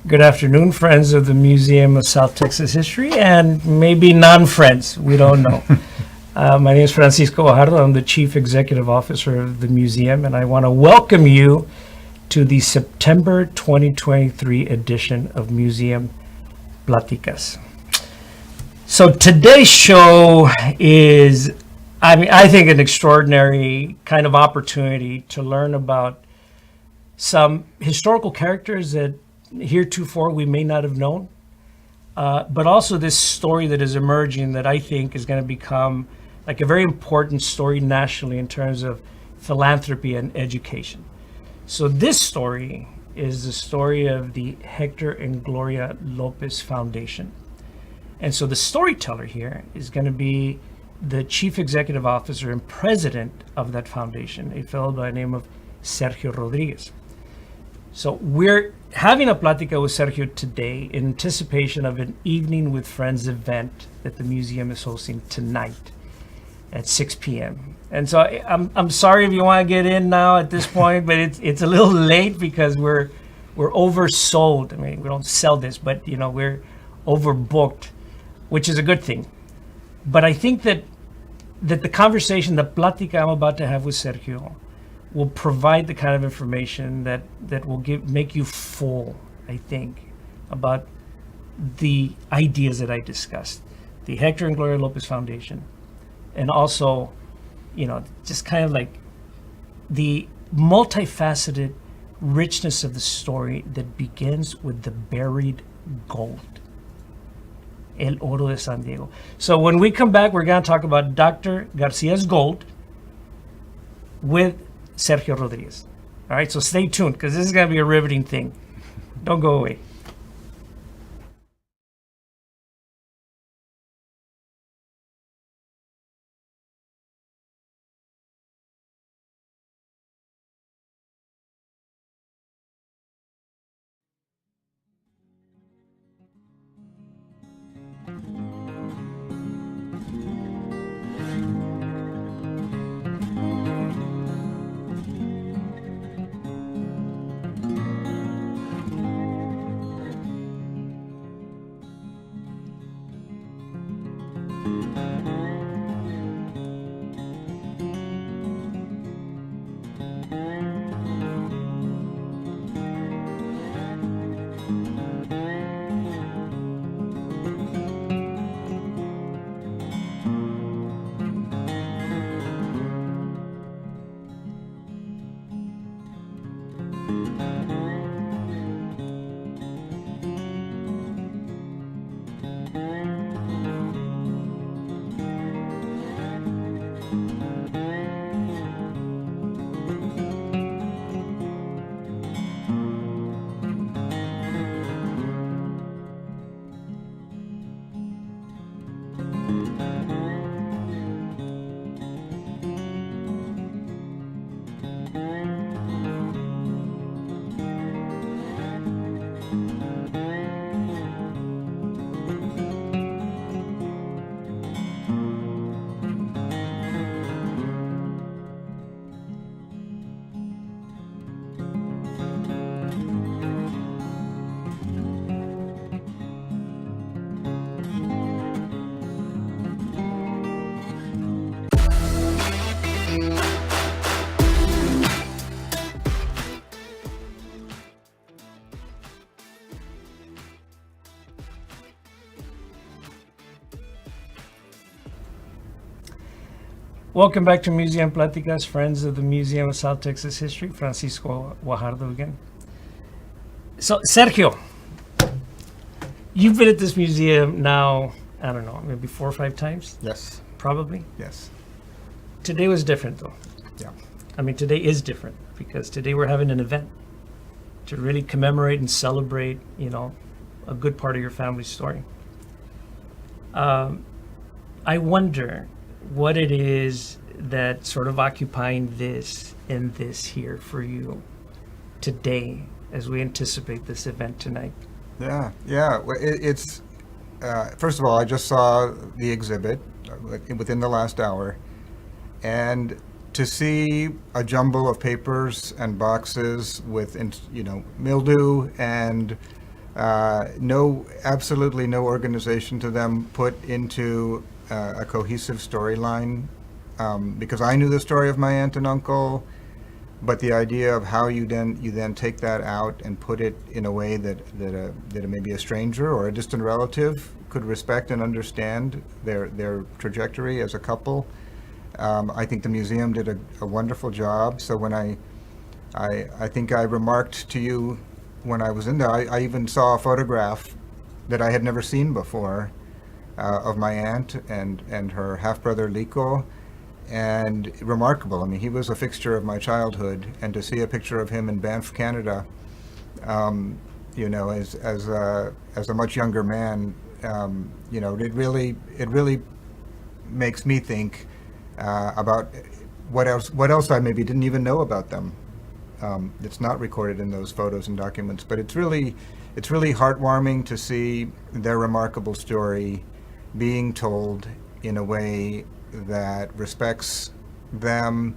Good afternoon, friends of the Museum of South Texas History, and maybe non-friends. We don't know. My name is Francisco Guajardo. I'm the Chief Executive Officer of the museum, and I want to welcome you to the September 2023 edition of Museum Pláticas. So today's show is, I think an extraordinary kind of opportunity to learn about some historical characters that heretofore we may not have known, but also this story that is emerging that I think is going to become like a very important story nationally in terms of philanthropy and education. So this story is the story of the Hector and Gloria Lopez Foundation. And so the storyteller here is going to be the Chief Executive Officer and President of that foundation, a fellow by the name of Sergio Rodríguez. So we're having a Plática with Sergio today in anticipation of an Evening with Friends event that the museum is hosting tonight at 6 p.m. And so I'm sorry if you want to get in now at this point, but it's a little late because we're oversold. I mean, we don't sell this, but we're overbooked, which is a good thing. But I think that the conversation, the Plática I'm about to have with Sergio, will provide the kind of information that will make you full, I think, about the ideas that I discussed. The Hector and Gloria Lopez Foundation, and also, just kind of like the multifaceted richness of the story that begins with the buried gold. El Oro de San Diego. So when we come back, we're going to talk about Dr. Garcia's gold with Sergio Rodríguez. All right, so stay tuned because this is going to be a riveting thing. Don't go away. Welcome back to Museum Pláticas, friends of the Museum of South Texas History. Francisco Guajardo again. So, Sergio, you've been at this museum now, I don't know, maybe 4 or 5 times? Yes. Probably? Yes. Today was different, though. Yeah. I mean, today is different because today we're having an event to really commemorate and celebrate, a good part of your family's story. I wonder what it is that's sort of occupying this and this here for you today as we anticipate this event tonight. Yeah. Well, it's first of all, I just saw the exhibit within the last hour, and to see a jumble of papers and boxes with mildew and Absolutely no organization to them put into a cohesive storyline, because I knew the story of my aunt and uncle, but the idea of how you then take that out and put it in a way that maybe a stranger or a distant relative could respect and understand their trajectory as a couple. I think the museum did a wonderful job. So when I think I remarked to you when I was in there, I even saw a photograph that I had never seen before of my aunt and her half-brother Lico, and remarkable. I mean, he was a fixture of my childhood, and to see a picture of him in Banff, Canada, as a much younger man, it really makes me think about what else I maybe didn't even know about them. It's not recorded in those photos and documents, but it's really heartwarming to see their remarkable story being told in a way that respects them.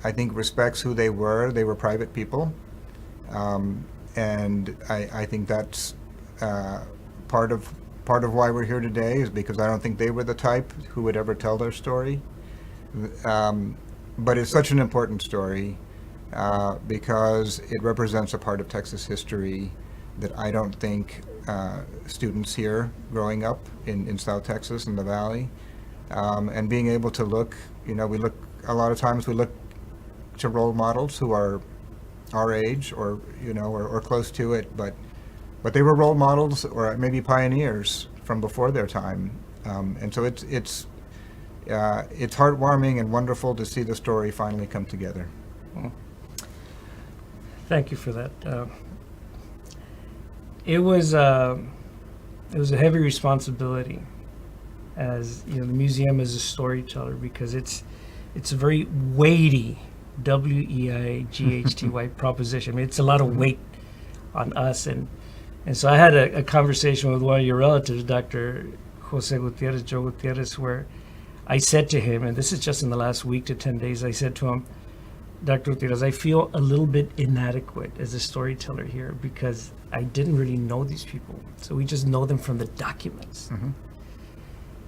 I think respects who they were. They were private people, and I think that's part of why we're here today, is because I don't think they were the type who would ever tell their story. But it's such an important story because it represents a part of Texas history that I don't think students here growing up in South Texas in the Valley, and being able to look, a lot of times we look to role models who are our age or close to it, but they were role models or maybe pioneers from before their time, and so it's heartwarming and wonderful to see the story finally come together. Thank you for that. It was a heavy responsibility, as the museum is a storyteller, because it's a very weighty WEIGHTY proposition. I mean, it's a lot of weight on us, and so I had a conversation with one of your relatives, Dr. Jose Gutierrez, Joe Gutierrez, where I said to him, and this is just in the last week to 10 days, I said to him, Dr. Gutierrez, I feel a little bit inadequate as a storyteller here because I didn't really know these people. So we just know them from the documents. Mm-hmm.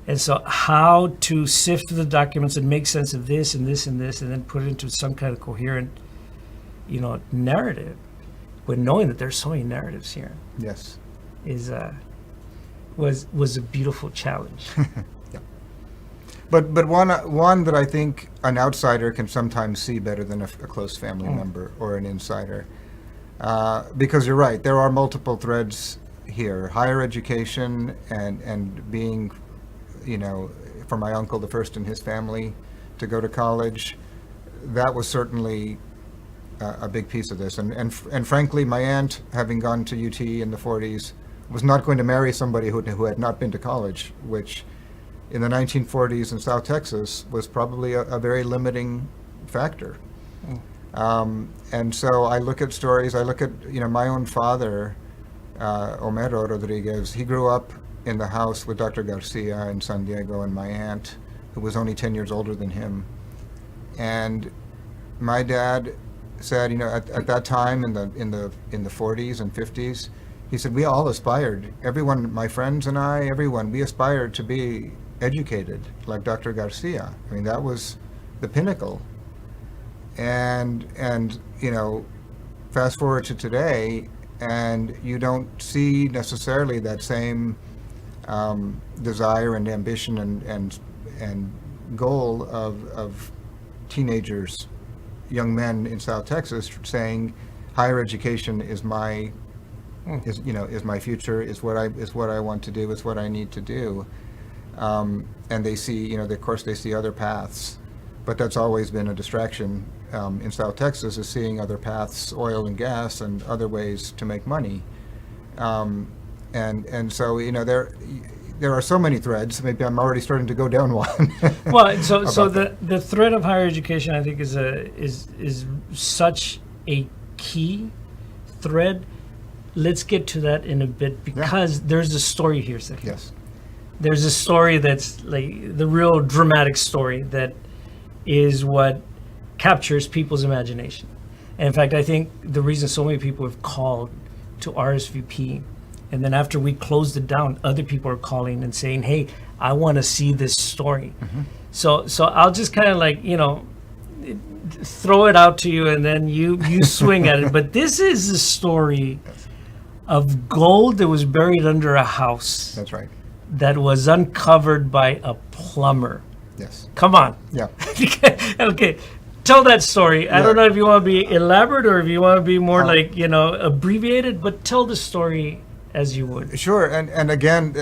And so how to sift through the documents and make sense of this and this and this and then put it into some kind of coherent, narrative, when knowing that there's so many narratives here. Yes. Was a beautiful challenge. Yeah. But one that I think an outsider can sometimes see better than a close family member or an insider, because you're right, there are multiple threads here. Higher education and being, for my uncle, the first in his family to go to college, that was certainly a big piece of this. And frankly, my aunt, having gone to UT in the 40s, was not going to marry somebody who had not been to college, which in the 1940s in South Texas was probably a very limiting factor. And so I look at stories, I look at, my own father, Homero Rodríguez. He grew up in the house with Dr. Garcia in San Diego and my aunt, who was only 10 years older than him. And my dad said, at that time in the 40s and 50s, he said, we all aspired, everyone, my friends and I, everyone, we aspired to be educated like Dr. Garcia. I mean, that was the pinnacle. And fast forward to today, and you don't see necessarily that same desire and ambition and goal of teenagers, young men in South Texas saying higher education is my future, is what I want to do, is what I need to do. And they see, of course they see other paths, but that's always been a distraction in South Texas, is seeing other paths, oil and gas and other ways to make money. And so, there are so many threads. Maybe I'm already starting to go down one. Well, so the thread of higher education, I think, is such a key thread. Let's get to that in a bit, because there's a story here, Sergio. Yes. There's a story that's like the real dramatic story that is what captures people's imagination. And in fact, I think the reason so many people have called to RSVP And then after we closed it down, other people are calling and saying, "Hey, I want to see this story." So I'll just kind of like, throw it out to you, and then you swing at it. But this is a story of gold that was buried under a house That's right. that was uncovered by a plumber. Yes. Come on. Yeah. Okay. Tell that story. I Yeah. don't know if you want to be elaborate or if you want to be more abbreviated, but tell the story as you would. Sure, and again,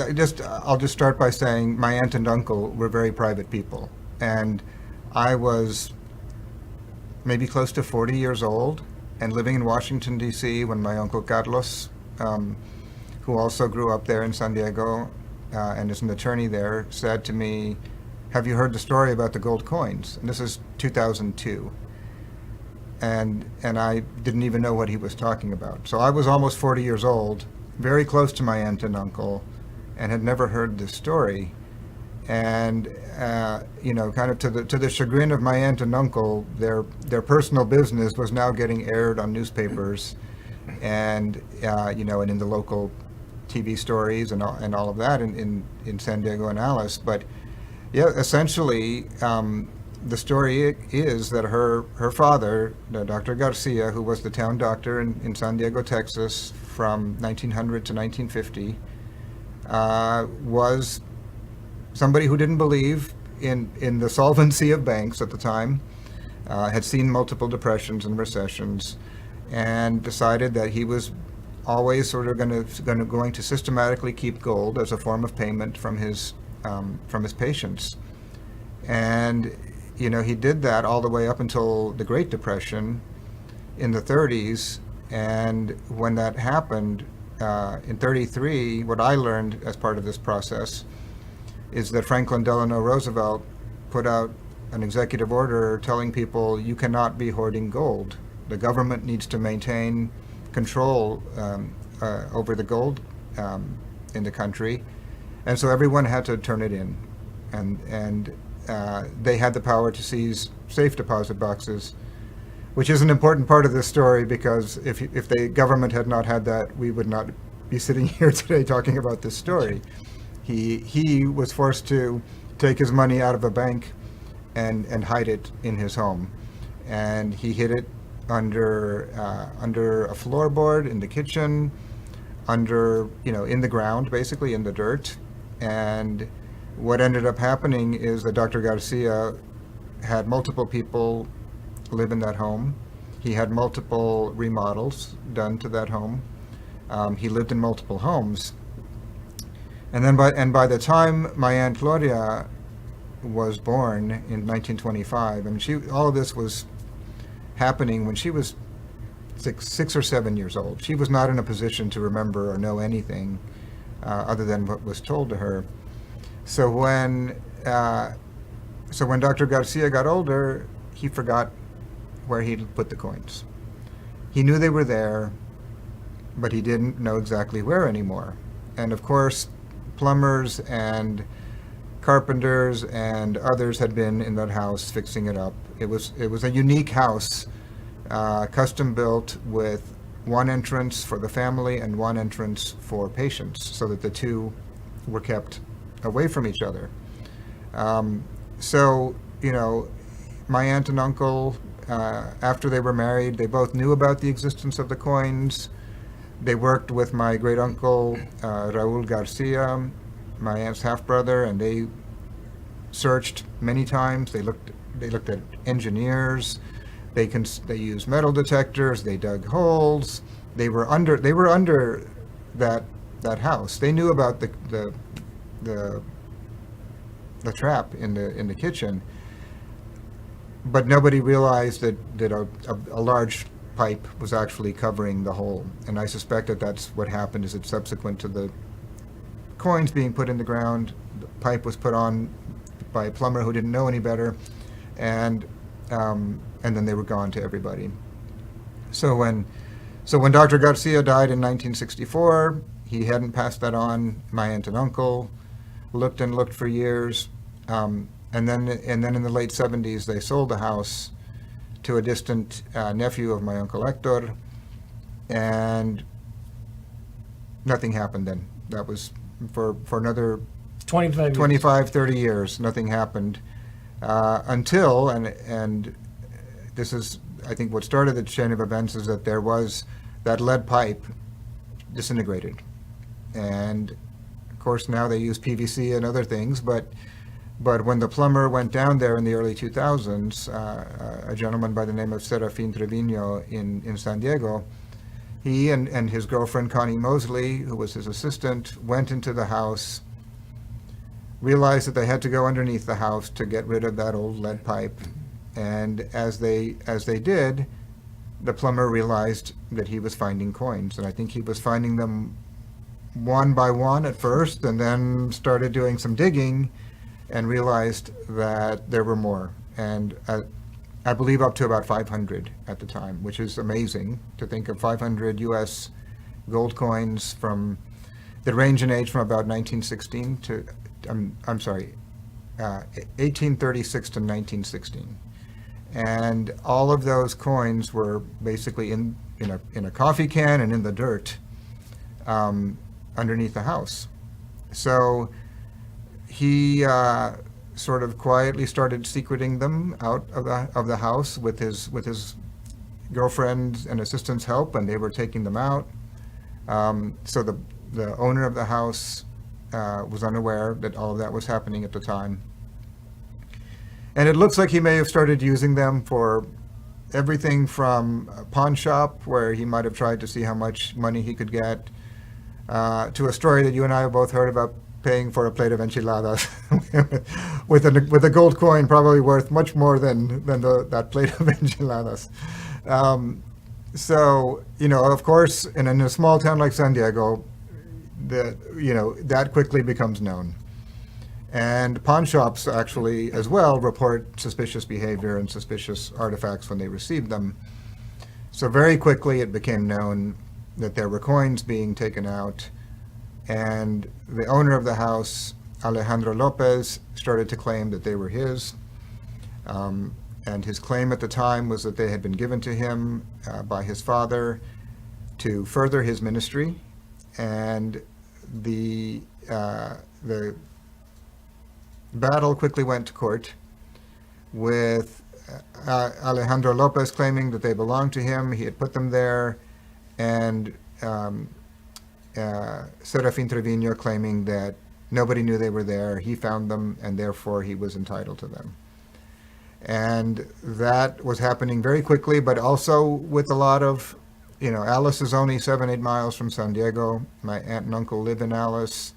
I'll just start by saying my aunt and uncle were very private people, and I was maybe close to 40 years old and living in Washington, D.C. when my uncle Carlos, who also grew up there in San Diego and is an attorney there, said to me, "Have you heard the story about the gold coins?" And this is 2002. And I didn't even know what he was talking about. So I was almost 40 years old, very close to my aunt and uncle, and had never heard this story. And kind of to the chagrin of my aunt and uncle, their personal business was now getting aired on newspapers, and and in the local TV stories and all of that in San Diego and Alice. But yeah, essentially, the story is that her father, Dr. Garcia, who was the town doctor in San Diego, Texas, from 1900 to 1950, was somebody who didn't believe in the solvency of banks at the time, had seen multiple depressions and recessions, and decided that he was always sort of going to systematically keep gold as a form of payment from his patients. And he did that all the way up until the Great Depression in the 30s. And when that happened in 33, what I learned as part of this process is that Franklin Delano Roosevelt put out an executive order telling people, you cannot be hoarding gold. The government needs to maintain control over the gold in the country. And so everyone had to turn it in. And they had the power to seize safe deposit boxes, which is an important part of this story, because if the government had not had that, we would not be sitting here today talking about this story. He was forced to take his money out of a bank and hide it in his home, and he hid it under a floorboard in the kitchen, in the ground, basically in the dirt. And what ended up happening is that Dr. Garcia had multiple people live in that home. He had multiple remodels done to that home. He lived in multiple homes. And then by the time my Aunt Gloria was born in 1925, all of this was happening when she was six or 7 years old. She was not in a position to remember or know anything other than what was told to her. So when Dr. Garcia got older, he forgot where he'd put the coins. He knew they were there, but he didn't know exactly where anymore. And of course, plumbers and carpenters and others had been in that house fixing it up. It was a unique house, custom built, with one entrance for the family and one entrance for patients, so that the two were kept away from each other. My aunt and uncle, after they were married, they both knew about the existence of the coins. They worked with my great uncle Raul Garcia, my aunt's half brother, and they searched many times. They looked at engineers. They used metal detectors. They dug holes. They were under that house. They knew about the trap in the kitchen, but nobody realized that a large pipe was actually covering the hole. And I suspect that that's what happened, is that subsequent to the coins being put in the ground, the pipe was put on by a plumber who didn't know any better, and then they were gone to everybody. So when Dr. Garcia died in 1964, he hadn't passed that on. My aunt and uncle looked and looked for years, and then in the late 70s they sold the house to a distant nephew of my uncle Hector, and nothing happened then. That was for another 25 years. 25, 30 years, nothing happened until, and this is, I think, what started the chain of events, is that there was that lead pipe disintegrated. And of course now they use PVC and other things, but when the plumber went down there in the early 2000s, a gentleman by the name of Serafin Trevino in San Diego, he and his girlfriend Connie Mosley, who was his assistant, went into the house, realized that they had to go underneath the house to get rid of that old lead pipe. And as they did, the plumber realized that he was finding coins. And I think he was finding them one by one at first, and then started doing some digging and realized that there were more. And I believe up to about 500 at the time, which is amazing to think of 500 US gold coins that range in age from about 1916 to, 1836 to 1916. And all of those coins were basically in a coffee can and in the dirt underneath the house. So he sort of quietly started secreting them out of the house with his girlfriend and assistant's help, and they were taking them out. So the owner of the house was unaware that all of that was happening at the time. And it looks like he may have started using them for everything from a pawn shop, where he might have tried to see how much money he could get, to a story that you and I have both heard about paying for a plate of enchiladas with a gold coin probably worth much more than that plate of enchiladas. So, of course, in a small town like San Diego, that quickly becomes known. And pawn shops actually as well report suspicious behavior and suspicious artifacts when they receive them. So very quickly it became known that there were coins being taken out, and the owner of the house, Alejandro Lopez, started to claim that they were his. And his claim at the time was that they had been given to him by his father to further his ministry. And the battle quickly went to court, with Alejandro Lopez claiming that they belonged to him. He had put them there, and Serafin Trevino claiming that nobody knew they were there. He found them, and therefore he was entitled to them. And that was happening very quickly, but also with a lot of, Alice is only 7-8 miles from San Diego. My aunt and uncle live in Alice.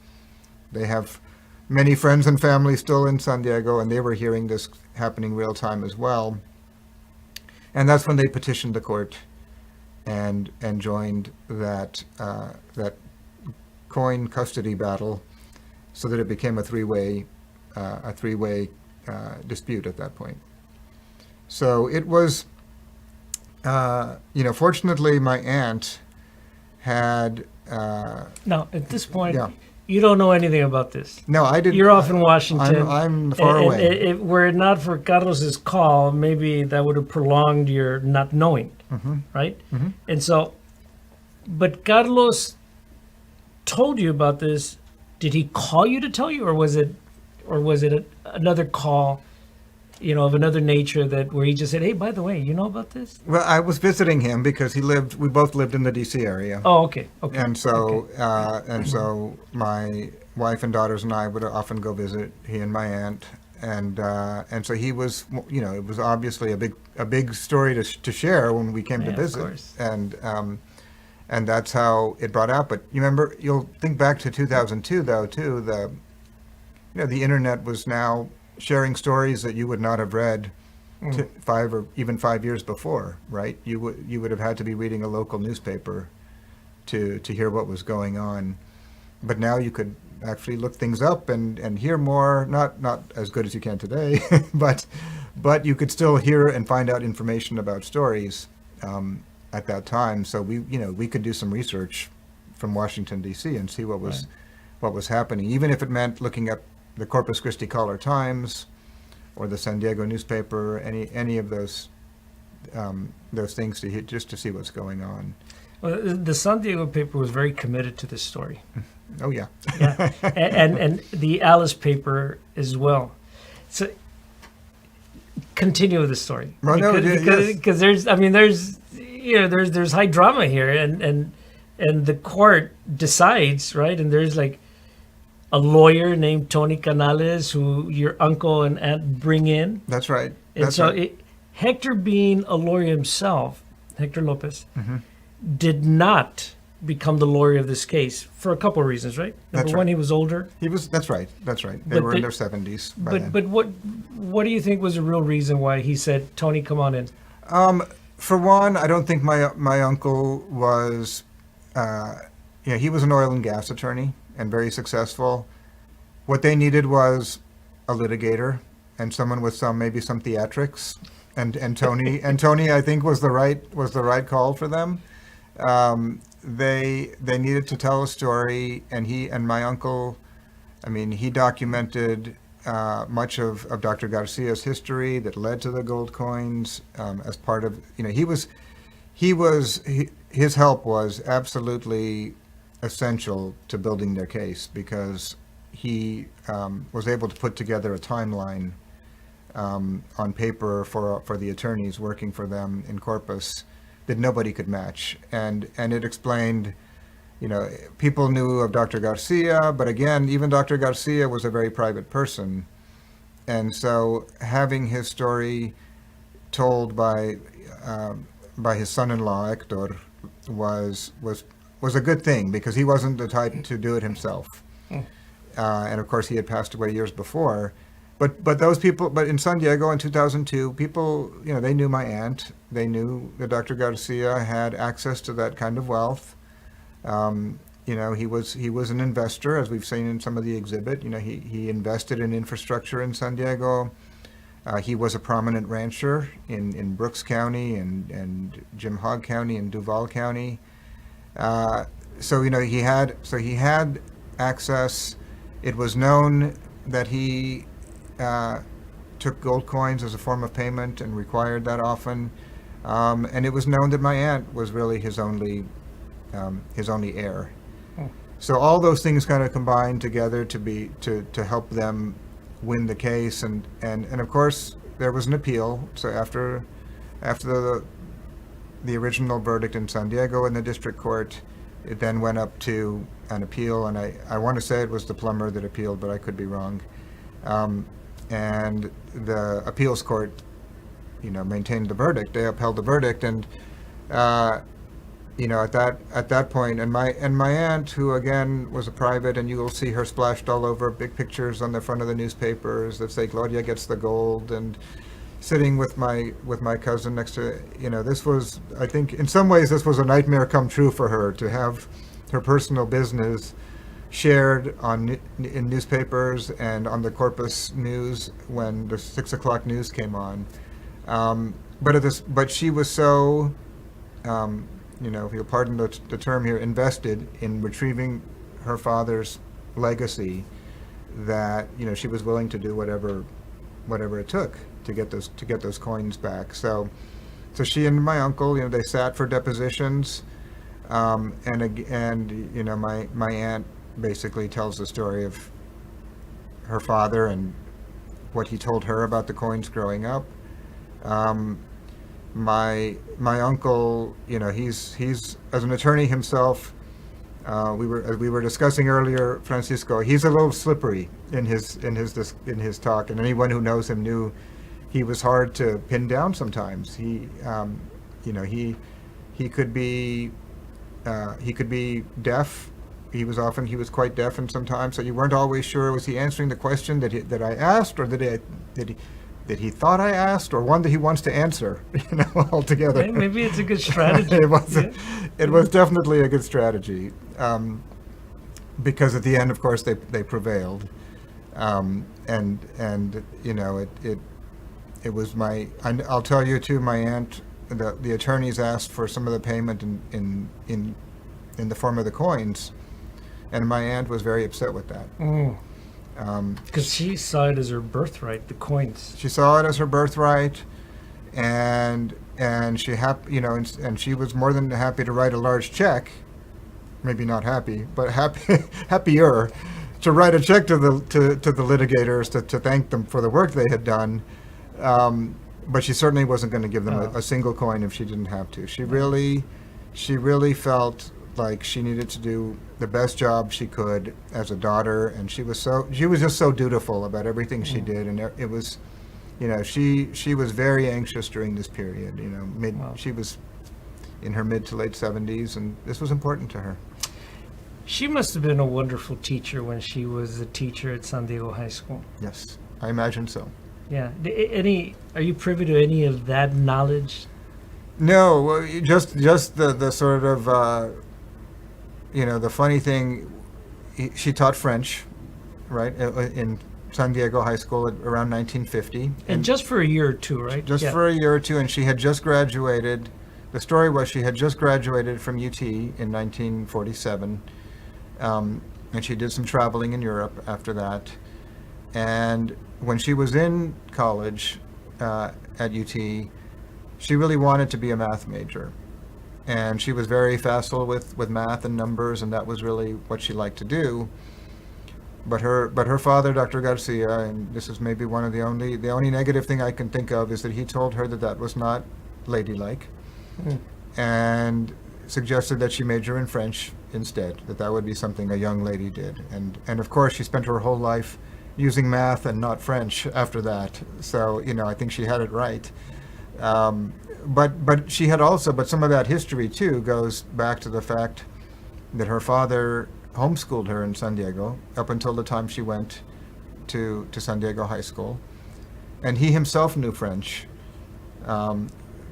They have many friends and family still in San Diego, and they were hearing this happening real time as well. And that's when they petitioned the court and joined that coin custody battle, so that it became a three-way dispute at that point. So it was, fortunately, my aunt had. Now, at this point, Yeah. you don't know anything about this. No, I didn't. You're off in Washington. I'm far away. Were it not for Carlos's call, maybe that would have prolonged your not knowing, right? Mm-hmm. And so, but Carlos told you about this. Did he call you to tell you, or was it another call, of another nature, that where he just said, "Hey, by the way, you know about this?" Well, I was visiting him because we both lived in the D.C. area. Oh, okay. And so, so my wife and daughters and I would often go visit he and my aunt, and so he was, it was obviously a big story to share when we came to visit, of course. And that's how it brought out. But you'll think back to 2002 though too. The internet was now sharing stories that you would not have read 5 years before, right? You would have had to be reading a local newspaper to hear what was going on. But now you could actually look things up and hear more, not as good as you can today, but you could still hear and find out information about stories at that time. So we could do some research from Washington, D.C. and see what was happening, even if it meant looking up the Corpus Christi Caller-Times or the San Diego newspaper, any of those things just to see what's going on. Well, the San Diego paper was very committed to this story. Oh yeah. Yeah, and the Alice paper as well. So continue with the story. Well, no, yes. Because there's high drama here, and the court decides, right, and there's like a lawyer named Tony Canales who your uncle and aunt bring in. That's right. And That's so right. Hector, being a lawyer himself, Hector Lopez, Mm-hmm. did not become the lawyer of this case for a couple of reasons, right? Number That's one, right. he was older. He was. That's right. That's right. They But were in the- their 70s by then. But what do you think was the real reason why he said, Tony, come on in? For one, I don't think my uncle was. He was an oil and gas attorney and very successful. What they needed was a litigator and someone with maybe some theatrics. And Tony I think was the right call for them. They needed to tell a story, and my uncle, I mean, he documented much of Dr. Garcia's history that led to the gold coins as part of, his help was absolutely essential to building their case, because he was able to put together a timeline on paper for the attorneys working for them in Corpus that nobody could match, and it explained, people knew of Dr. Garcia, but again, even Dr. Garcia was a very private person, and so having his story told by his son-in-law Hector was a good thing, because he wasn't the type to do it himself, and of course he had passed away years before. But those people, but in San Diego in 2002, people, they knew my aunt. They knew that Dr. Garcia had access to that kind of wealth. He was an investor, as we've seen in some of the exhibit. He invested in infrastructure in San Diego. He was a prominent rancher in Brooks County and Jim Hogg County and Duval County. So he had access. It was known that he took gold coins as a form of payment and required that often, and it was known that my aunt was really his only heir. So all those things kind of combined together to help them win the case, and of course there was an appeal. So after the original verdict in San Diego in the district court, it then went up to an appeal, and I want to say it was the plumber that appealed, but I could be wrong. And the appeals court, maintained the verdict. They upheld the verdict, and at that point, and my aunt, who again was a private, and you will see her splashed all over, big pictures on the front of the newspapers that say Gloria gets the gold, and sitting with my cousin next to, this was, I think, in some ways, this was a nightmare come true for her, to have her personal business shared in newspapers and on the Corpus news when the 6 o'clock news came on. But she was so, if you'll pardon the term here, invested in retrieving her father's legacy, that she was willing to do whatever it took to get those coins back. So she and my uncle, they sat for depositions, and my aunt basically tells the story of her father and what he told her about the coins growing up. My uncle, he's as an attorney himself. We were discussing earlier, Francisco. He's a little slippery in his talk, and anyone who knows him knew he was hard to pin down sometimes. He could be deaf. He was quite deaf, and sometimes, so you weren't always sure, was he answering the question that I asked, or that he thought I asked, or one that he wants to answer, altogether. Maybe it's a good strategy. It was definitely a good strategy, because at the end, of course, they prevailed, and it was I'll tell you too, my aunt, the attorneys asked for some of the payment in the form of the coins. And my aunt was very upset with that. Because she saw it as her birthright, the coins. She saw it as her birthright, and she and she was more than happy to write a large check, maybe not happy, but happier to write a check to the litigators to thank them for the work they had done. But she certainly wasn't going to give them a single coin if she didn't have to. She really felt like she needed to do the best job she could as a daughter, and she was just so dutiful about everything she did, and it was, she was very anxious during this period. She was in her mid to late 70s, and this was important to her. She must have been a wonderful teacher when she was a teacher at San Diego High School. Yes, I imagine so. Yeah. Are you privy to any of that knowledge? No, just the sort of, the funny thing, she taught French, right, in San Diego High School around 1950. And just for a year or two, right? Just for a year or two, and she had just graduated. The story was she had just graduated from UT in 1947, and she did some traveling in Europe after that. And when she was in college at UT, she really wanted to be a math major. And she was very facile with math and numbers, and that was really what she liked to do. But her father, Dr. Garcia, and this is maybe one of the only negative thing I can think of, is that he told her that was not ladylike, and suggested that she major in French instead, that would be something a young lady did. And of course, she spent her whole life using math and not French after that. So, I think she had it right. But she had also, but some of that history too goes back to the fact that her father homeschooled her in San Diego up until the time she went to San Diego High School. And he himself knew French,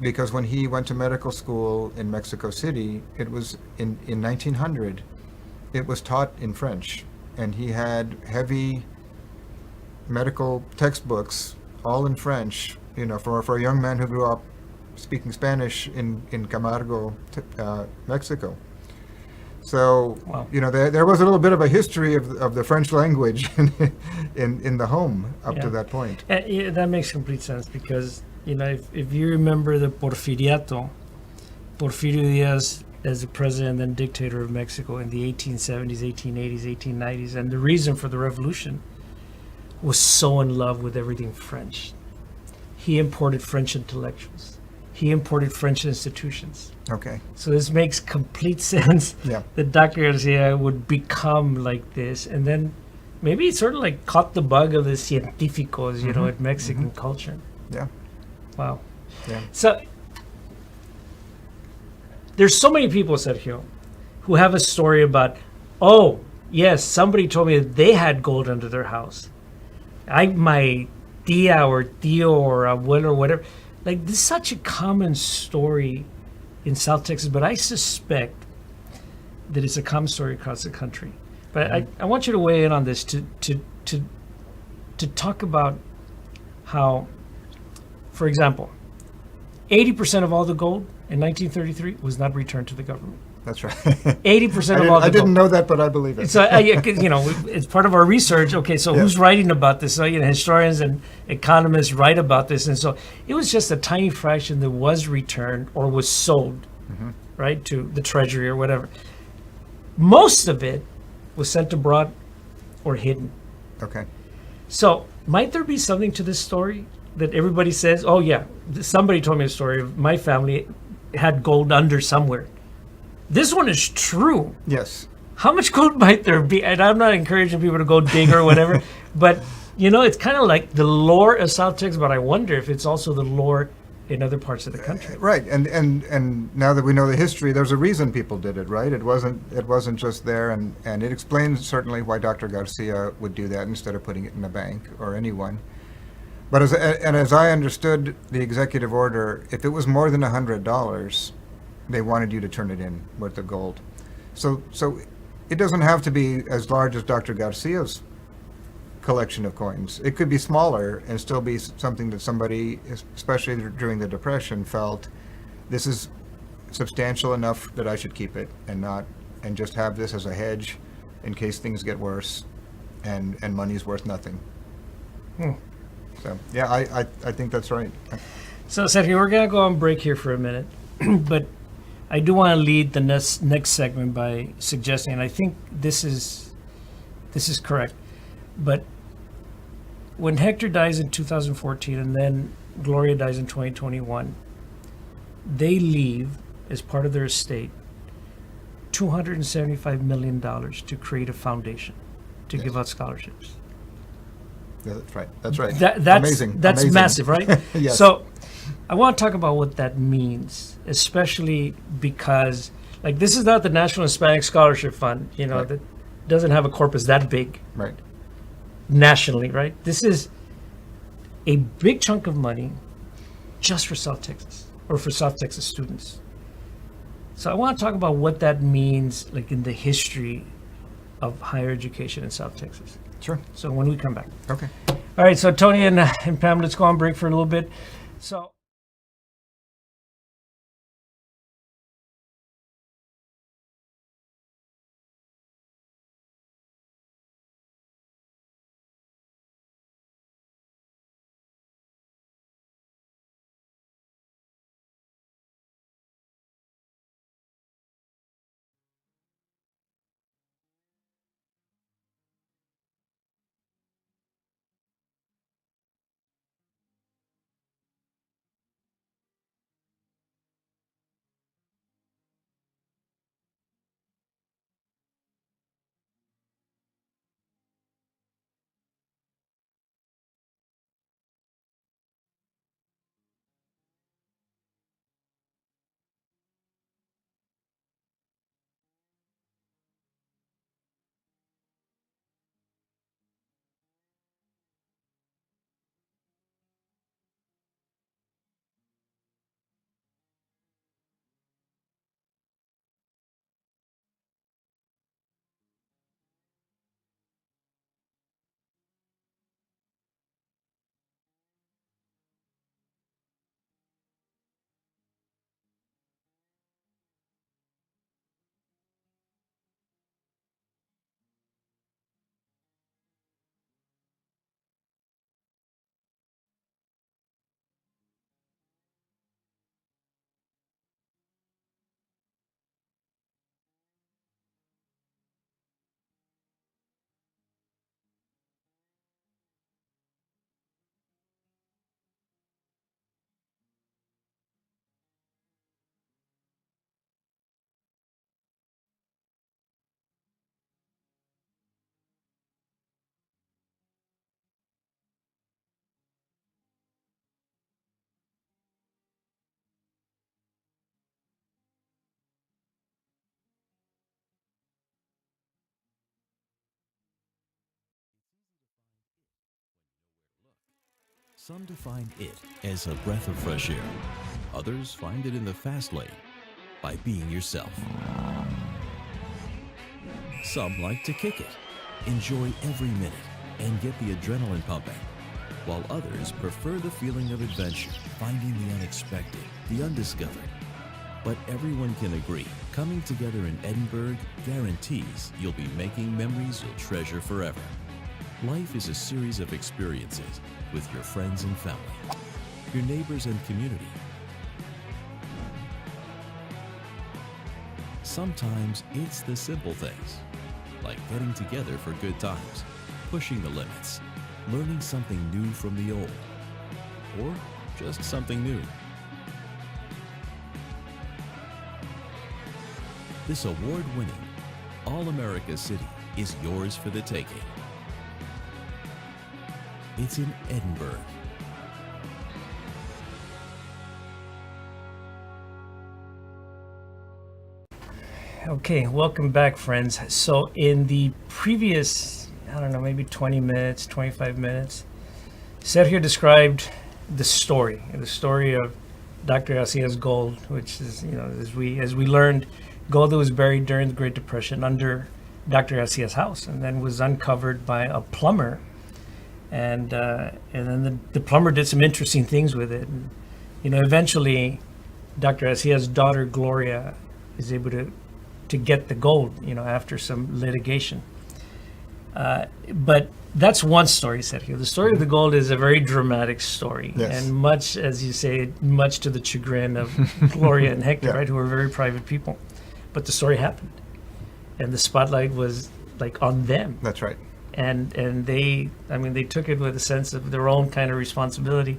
because when he went to medical school in Mexico City, it was in 1900, it was taught in French. And he had heavy medical textbooks, all in French, for a young man who grew up speaking Spanish in Camargo, Mexico. So, wow. There was a little bit of a history of the French language in the home up to that point. That makes complete sense, because, if you remember the Porfiriato, Porfirio Diaz as the president and dictator of Mexico in the 1870s, 1880s, 1890s, and the reason for the revolution was so in love with everything French. He imported French intellectuals. He imported French institutions. Okay. So this makes complete sense that Dr. Garcia would become like this. And then maybe he sort of like caught the bug of the científicos, at Mexican culture. Yeah. Wow. Yeah. So there's so many people, Sergio, who have a story about, oh, yes, somebody told me that they had gold under their house. My tia or tío or abuelo or whatever. Like, this is such a common story in South Texas, but I suspect that it's a common story across the country. But I want you to weigh in on this to talk about how, for example, 80% of all the gold in 1933 was not returned to the government. That's right. 80% of all the gold. I didn't know that, but I believe it. So, it's part of our research. Okay, so who's writing about this? So, historians and economists write about this. And so it was just a tiny fraction that was returned or was sold, right, to the treasury or whatever. Most of it was sent abroad or hidden. Okay. So might there be something to this story that everybody says, oh, yeah, somebody told me a story of my family had gold under somewhere. This one is true. Yes. How much gold might there be? And I'm not encouraging people to go dig or whatever, but, it's kind of like the lore of South Texas, but I wonder if it's also the lore in other parts of the country. Right. And now that we know the history, there's a reason people did it, right? It wasn't just there, and it explains certainly why Dr. Garcia would do that instead of putting it in a bank or anyone. But as I understood the executive order, if it was more than $100, they wanted you to turn it in worth of gold. So it doesn't have to be as large as Dr. Garcia's collection of coins. It could be smaller and still be something that somebody, especially during the Depression, felt this is substantial enough that I should keep it and just have this as a hedge in case things get worse and money's worth nothing. So yeah, I think that's right. So, Sergio, we're going to go on break here for a minute, but I do want to lead the next segment by suggesting, and I think this is correct, but when Hector dies in 2014 and then Gloria dies in 2021, they leave, as part of their estate, $275 million to create a foundation to Yes. give out scholarships. Yeah, that's right. That's right. That's Amazing. That's Amazing. massive, right? Yes. So I want to talk about what that means, especially because, like, this is not the National Hispanic Scholarship Fund, Right. that doesn't have a corpus that big Right. nationally, right? This is a big chunk of money just for South Texas, or for South Texas students. So I want to talk about what that means, like, in the history of higher education in South Texas. Sure. So when we come back. Okay. All right, so Tony and Pam, let's go on break for a little bit. So Some define it as a breath of fresh air. Others find it in the fast lane by being yourself. Some like to kick it, enjoy every minute, and get the adrenaline pumping, while others prefer the feeling of adventure, finding the unexpected, the undiscovered. But everyone can agree, coming together in Edinburgh guarantees you'll be making memories you'll treasure forever. Life is a series of experiences with your friends and family, your neighbors and community. Sometimes it's the simple things, like getting together for good times, pushing the limits, learning something new from the old, or just something new. This award-winning, All-America City is yours for the taking. It's in Edinburgh. Okay, welcome back, friends. So in the previous, I don't know, maybe 20 minutes, 25 minutes, Sergio described the story of Dr. Garcia's gold, which is, as we learned, gold that was buried during the Great Depression under Dr. Garcia's house, and then was uncovered by a plumber, and then the plumber did some interesting things with it. And, eventually, Dr. Garcia's daughter Gloria is able to get the gold, after some litigation. But that's one story, Sergio. The story of the gold is a very dramatic story, Yes. and much, as you say, much to the chagrin of Gloria and Hector, Yeah. right, who were very private people. But the story happened, and the spotlight was like on them, That's right. and they, I mean, they took it with a sense of their own kind of responsibility.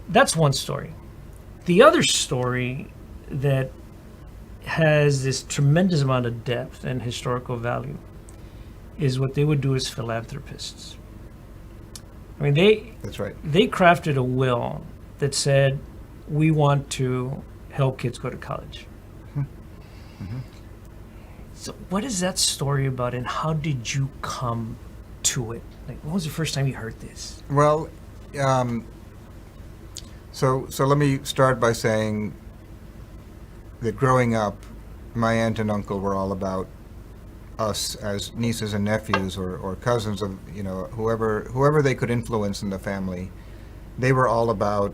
That's one story. The other story that has this tremendous amount of depth and historical value is what they would do as philanthropists. I mean, That's right. they crafted a will that said, we want to help kids go to college. So what is that story about, and how did you come to it? Like, when was the first time you heard this? Well, so let me start by saying that growing up, my aunt and uncle were all about us as nieces and nephews or cousins of, whoever they could influence in the family. They were all about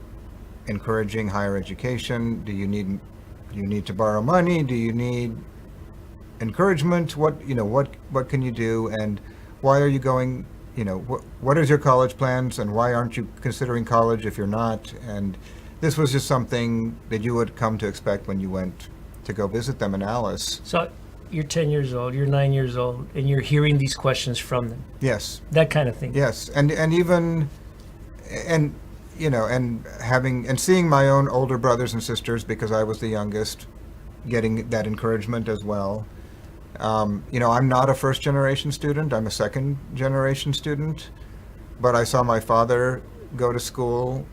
encouraging higher education. Do you need to borrow money? Do you need encouragement? What can you do, and why are you going? What is your college plans, and why aren't you considering college if you're not? And this was just something that you would come to expect when you went to go visit them in Alice. So you're 10 years old, you're 9 years old, and you're hearing these questions from them. Yes. That kind of thing. Yes, and even and having and seeing my own older brothers and sisters, because I was the youngest, getting that encouragement as well. I'm not a first generation student, I'm a second generation student, but I saw my father go to school,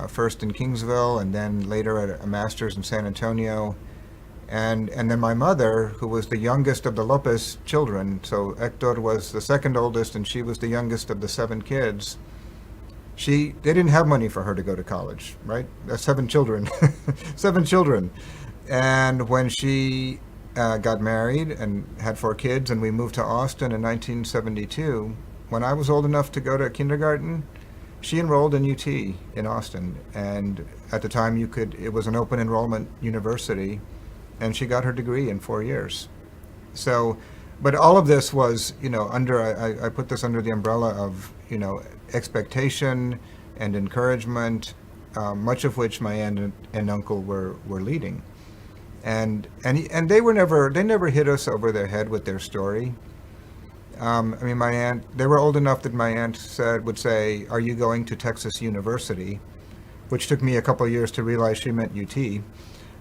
first in Kingsville and then later at a master's in San Antonio. And then my mother, who was the youngest of the Lopez children, so Hector was the second oldest and she was the youngest of the 7 kids. They didn't have money for her to go to college, right? That's 7 children, 7 children. And when she got married and had 4 kids, and we moved to Austin in 1972, when I was old enough to go to kindergarten, she enrolled in UT in Austin. And at the time it was an open enrollment university, and she got her degree in 4 years. So, but all of this was, I put this under the umbrella of, expectation and encouragement, much of which my aunt and uncle were leading. And they never hit us over their head with their story. My aunt, they were old enough that my aunt would say, "Are you going to Texas University?" Which took me a couple of years to realize she meant UT.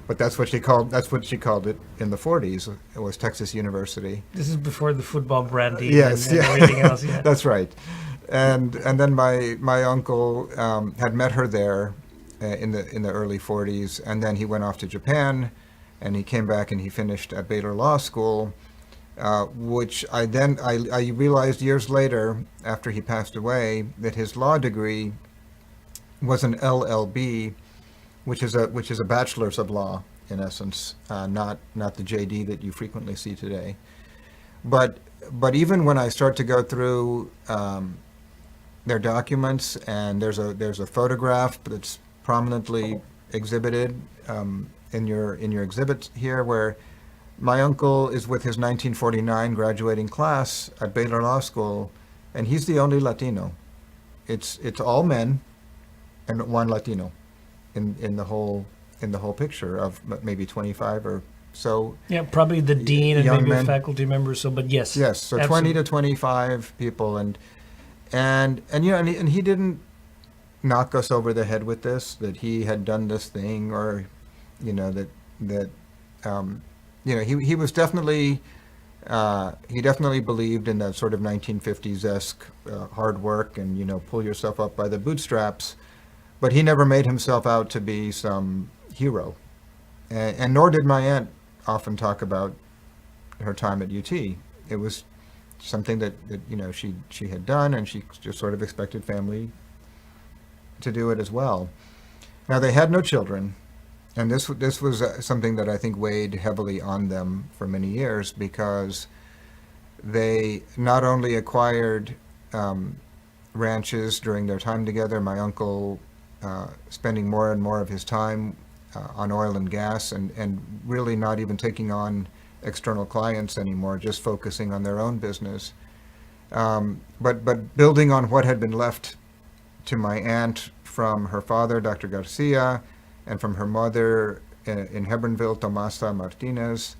But that's what she called it in the 40s. It was Texas University. This is before the football branding Yes, and yeah. everything else. Yeah. That's right. And then my uncle had met her there in the early 40s, and then he went off to Japan, and he came back and he finished at Baylor Law School, which I realized years later, after he passed away, that his law degree was an LLB, which is a bachelor's of law in essence, not the JD that you frequently see today. But even when I start to go through their documents, and there's a photograph that's prominently exhibited in your exhibit here, where my uncle is with his 1949 graduating class at Baylor Law School, and he's the only Latino. It's all men and 1 Latino in the whole picture of maybe 25 or so. Yeah, probably the dean and young maybe a men. faculty member or so, but yes. Yes, so absolutely. 20 to 25 people, and he didn't knock us over the head with this, that he had done this thing, or he was definitely he definitely believed in that sort of 1950s-esque hard work and pull yourself up by the bootstraps, but he never made himself out to be some hero, and nor did my aunt often talk about her time at UT. It was something that she had done, and she just sort of expected family to do it as well. Now, they had no children, and this was something that I think weighed heavily on them for many years, because they not only acquired ranches during their time together, my uncle spending more and more of his time on oil and gas, and really not even taking on external clients anymore, just focusing on their own business. But building on what had been left to my aunt from her father, Dr. Garcia, and from her mother in Hebronville, Tomasa Martinez,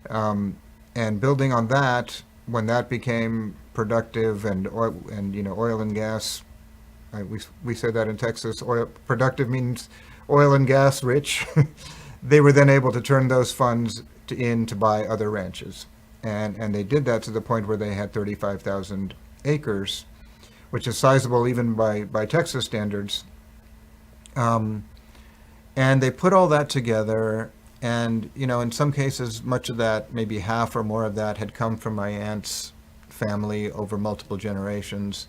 and building on that, when that became productive and oil and gas, we say that in Texas, productive means oil and gas rich. They were then able to turn those funds to buy other ranches. And they did that to the point where they had 35,000 acres, which is sizable even by Texas standards. And they put all that together, and in some cases, much of that, maybe half or more of that, had come from my aunt's family over multiple generations.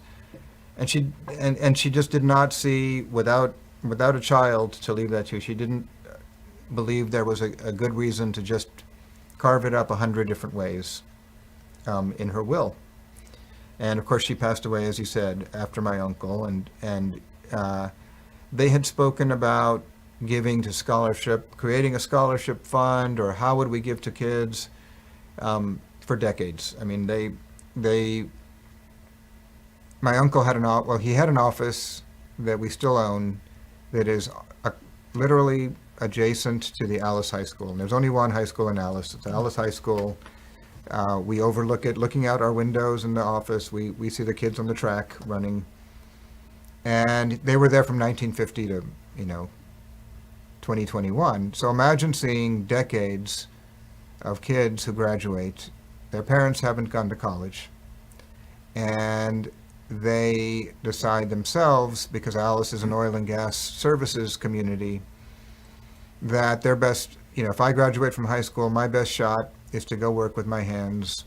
And she just did not see, without a child to leave that to, she didn't believe there was a good reason to just carve it up 100 different ways in her will. And of course, she passed away, as you said, after my uncle, and they had spoken about giving to scholarship, creating a scholarship fund, or how would we give to kids for decades. I mean, my uncle had he had an office that we still own that is literally adjacent to the Alice High School. And there's only one high school in Alice. It's Alice High School. We overlook it, looking out our windows in the office. We see the kids on the track running. And they were there from 1950 to, 2021. So imagine seeing decades of kids who graduate. Their parents haven't gone to college. And they decide themselves, because Alice is an oil and gas services community, that their best, if I graduate from high school, my best shot is to go work with my hands,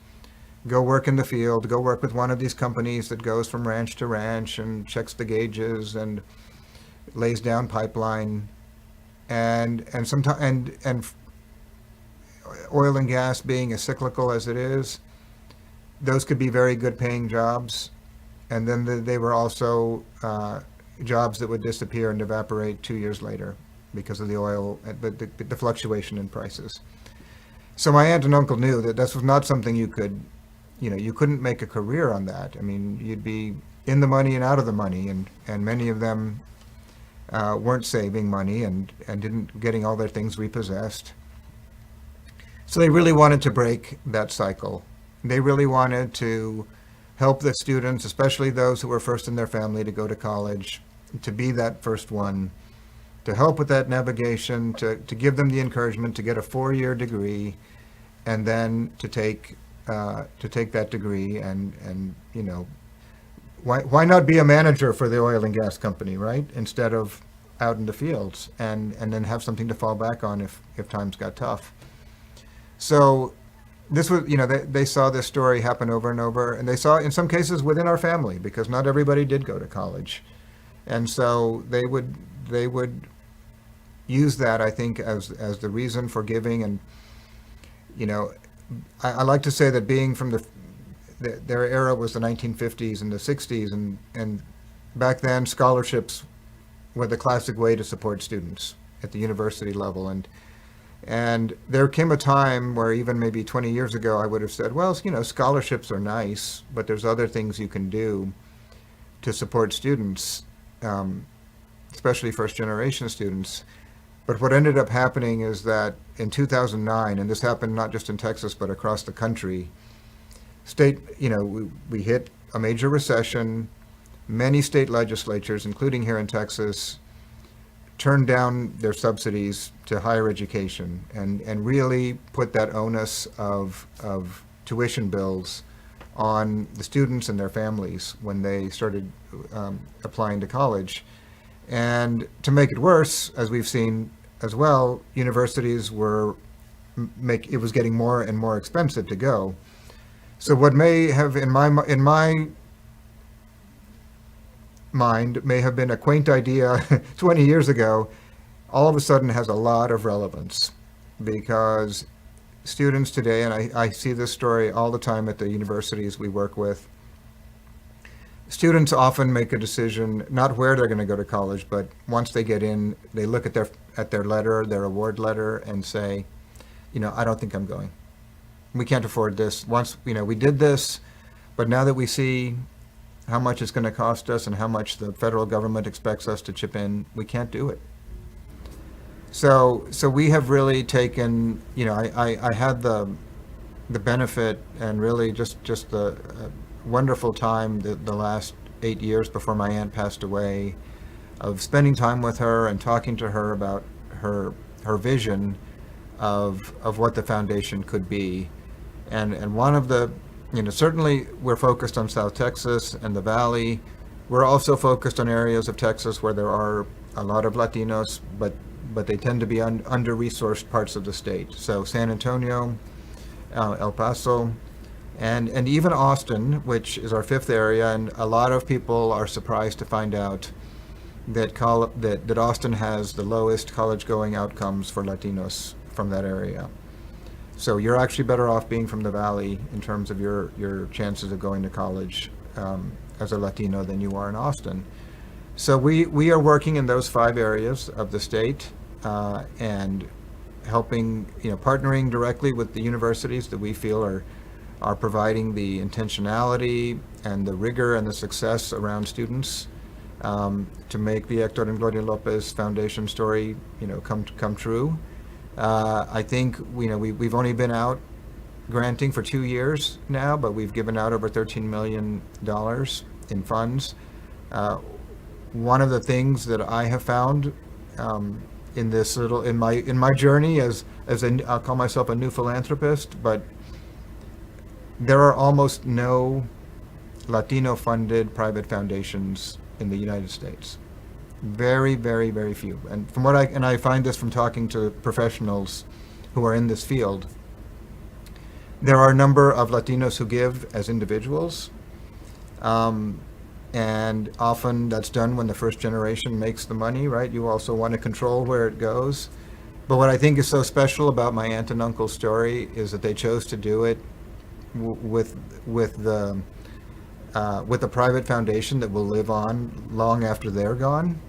go work in the field, go work with one of these companies that goes from ranch to ranch and checks the gauges and lays down pipeline, and oil and gas being as cyclical as it is, those could be very good paying jobs. And then they were also jobs that would disappear and evaporate 2 years later because of the oil, the fluctuation in prices. So my aunt and uncle knew that this was not something you could, you couldn't make a career on that. I mean, you'd be in the money and out of the money, and many of them weren't saving money and didn't getting all their things repossessed. So they really wanted to break that cycle. They really wanted to help the students, especially those who were first in their family to go to college, to be that first one, to help with that navigation, to give them the encouragement to get a 4-year degree, and then to take that degree and why not be a manager for the oil and gas company, right? Instead of out in the fields, and then have something to fall back on if times got tough. So this was, they saw this story happen over and over, and they saw in some cases within our family, because not everybody did go to college. And so they would use that, I think, as the reason for giving. And, I like to say that being from their era was the 1950s and the 60s, and back then scholarships were the classic way to support students at the university level. And there came a time where even maybe 20 years ago, I would have said, well, scholarships are nice, but there's other things you can do to support students, especially first-generation students. But what ended up happening is that in 2009, and this happened not just in Texas, but across the country, we hit a major recession. Many state legislatures, including here in Texas, turned down their subsidies to higher education and really put that onus of tuition bills on the students and their families when they started applying to college. And to make it worse, as we've seen as well, universities it was getting more and more expensive to go. So what may have, in my mind, may have been a quaint idea 20 years ago, all of a sudden has a lot of relevance, because students today, and I see this story all the time at the universities we work with, students often make a decision not where they're going to go to college, but once they get in, they look at their letter, their award letter, and say, I don't think I'm going. we can't afford this. Once, we did this, but now that we see how much it's going to cost us and how much the federal government expects us to chip in, we can't do it. So we have really taken, I had the benefit and really just the wonderful time the last 8 years before my aunt passed away, of spending time with her and talking to her about her vision of what the foundation could be. And one of the, certainly we're focused on South Texas and the Valley. We're also focused on areas of Texas where there are a lot of Latinos, but they tend to be under-resourced parts of the state. So San Antonio, El Paso, and even Austin, which is our fifth area, and a lot of people are surprised to find out that Austin has the lowest college-going outcomes for Latinos from that area. So you're actually better off being from the Valley in terms of your chances of going to college as a Latino than you are in Austin. So we are working in those 5 areas of the state and helping, partnering directly with the universities that we feel are providing the intentionality and the rigor and the success around students to make the Hector and Gloria Lopez Foundation story, come true. I think we've only been out granting for 2 years now, but we've given out over $13 million in funds. One of the things that I have found in my journey as I'll call myself a new philanthropist, but there are almost no Latino-funded private foundations in the United States. Very, very, very few. And from I find this from talking to professionals who are in this field, there are a number of Latinos who give as individuals, and often that's done when the first generation makes the money, right? You also want to control where it goes. But what I think is so special about my aunt and uncle's story is that they chose to do it with the private foundation that will live on long after they're gone.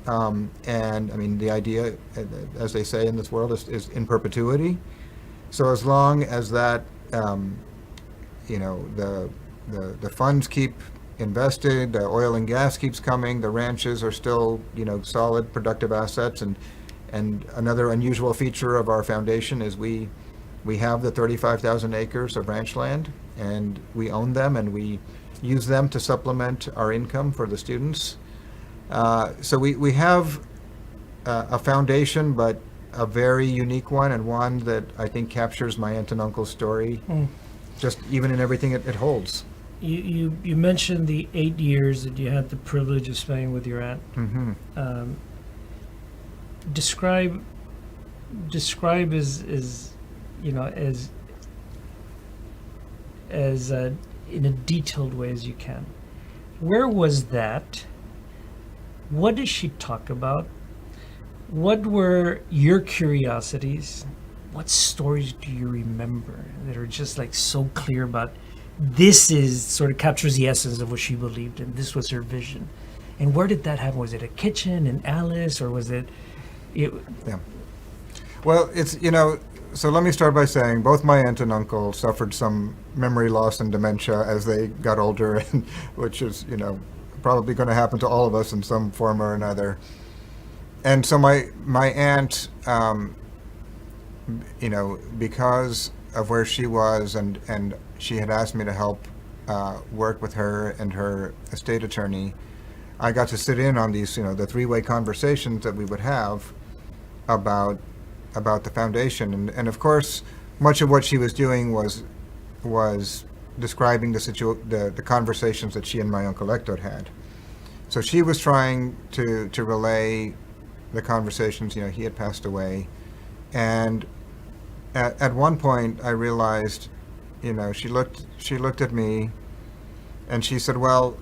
And I mean, the idea, as they say in this world, is in perpetuity. So as long as that, the funds keep invested, the oil and gas keeps coming, the ranches are still, solid, productive assets. And another unusual feature of our foundation is we have the 35,000 acres of ranch land, and we own them, and we use them to supplement our income for the students. So we have a foundation, but a very unique one, and one that I think captures my aunt and uncle's story, just even in everything it holds. You mentioned the 8 years that you had the privilege of spending with your aunt. Mm-hmm. Describe as in a detailed way as you can. Where was that? What did she talk about? What were your curiosities? What stories do you remember that are just like so clear about this is sort of captures the essence of what she believed in? This was her vision. And where did that happen? Was it a kitchen in Alice, or was it? Yeah. Well, it's, so let me start by saying both my aunt and uncle suffered some memory loss and dementia as they got older, and which is, probably going to happen to all of us in some form or another. And so my aunt, because of where she was, and she had asked me to help work with her and her estate attorney, I got to sit in on these, the 3-way conversations that we would have about the foundation. And of course, much of what she was doing was describing the conversations that she and my Uncle Hector had. So she was trying to relay the conversations, he had passed away. And at one point I realized, she looked at me and she said, well,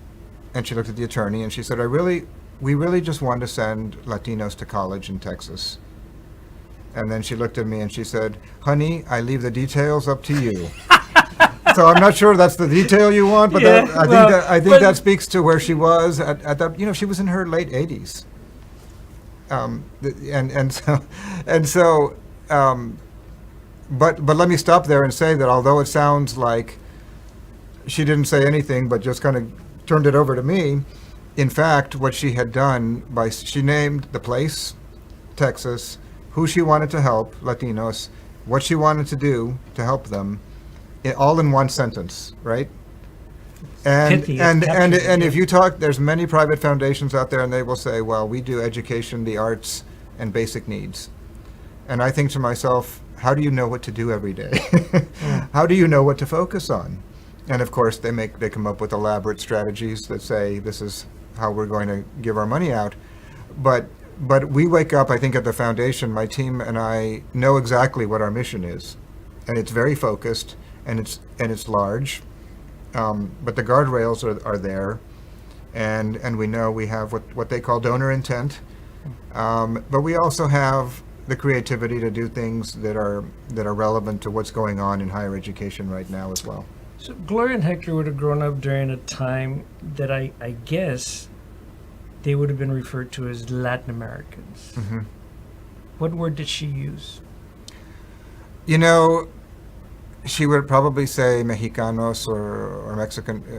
and she looked at the attorney and she said, we really just want to send Latinos to college in Texas. And then she looked at me and she said, honey, I leave the details up to you. So I'm not sure that's the detail you want, but Yeah, I think that speaks to where she was at that. She was in her late 80s, but let me stop there and say that although it sounds like she didn't say anything but just kind of turned it over to me, in fact, what she had done she named the place, Texas, who she wanted to help, Latinos, what she wanted to do to help them, all in one sentence, right? And Pithy, and it's and captured, and yeah. if you talk, there's many private foundations out there, and they will say, well, we do education, the arts, and basic needs. And I think to myself, how do you know what to do every day? How do you know what to focus on? And of course, they come up with elaborate strategies that say this is how we're going to give our money out. But we wake up, I think, at the foundation. My team and I know exactly what our mission is, and it's very focused, and it's large. But the guardrails are there, and we know we have what they call donor intent. But we also have the creativity to do things that are relevant to what's going on in higher education right now as well. So Gloria and Hector would have grown up during a time that I guess they would have been referred to as Latin Americans. Mm-hmm. What word did she use? You know, she would probably say Mexicanos or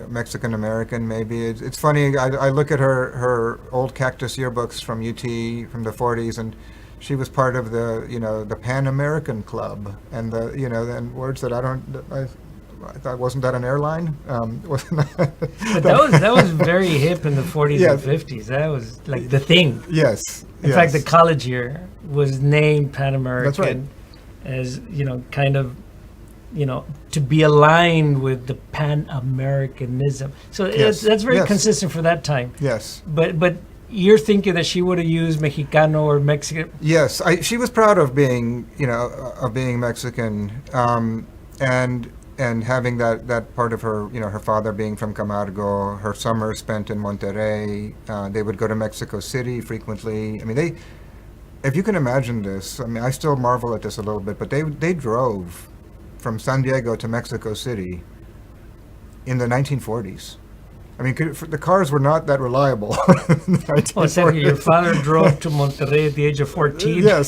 Mexican American maybe. It's funny. I look at her old Cactus yearbooks from UT from the 40s, and she was part of the Pan American Club, and and words that I thought, wasn't that an airline? Wasn't But that was very hip in the 40s Yeah. and 50s. That was like the thing. Yes. In fact, the college here was named Pan American. That's right. As kind of to be aligned with the Pan-Americanism. So Yes. that's very Yes. consistent for that time. Yes. But you're thinking that she would have used Mexicano or Mexican. Yes, she was proud of being, Mexican, and having that part of her, her father being from Camargo, her summers spent in Monterrey. They would go to Mexico City frequently. I mean, if you can imagine this, I mean, I still marvel at this a little bit, but they drove from San Diego to Mexico City in the 1940s. I mean, the cars were not that reliable. In the Oh, Sergio, 1940s. your father drove to Monterrey at the age of 14. Yes,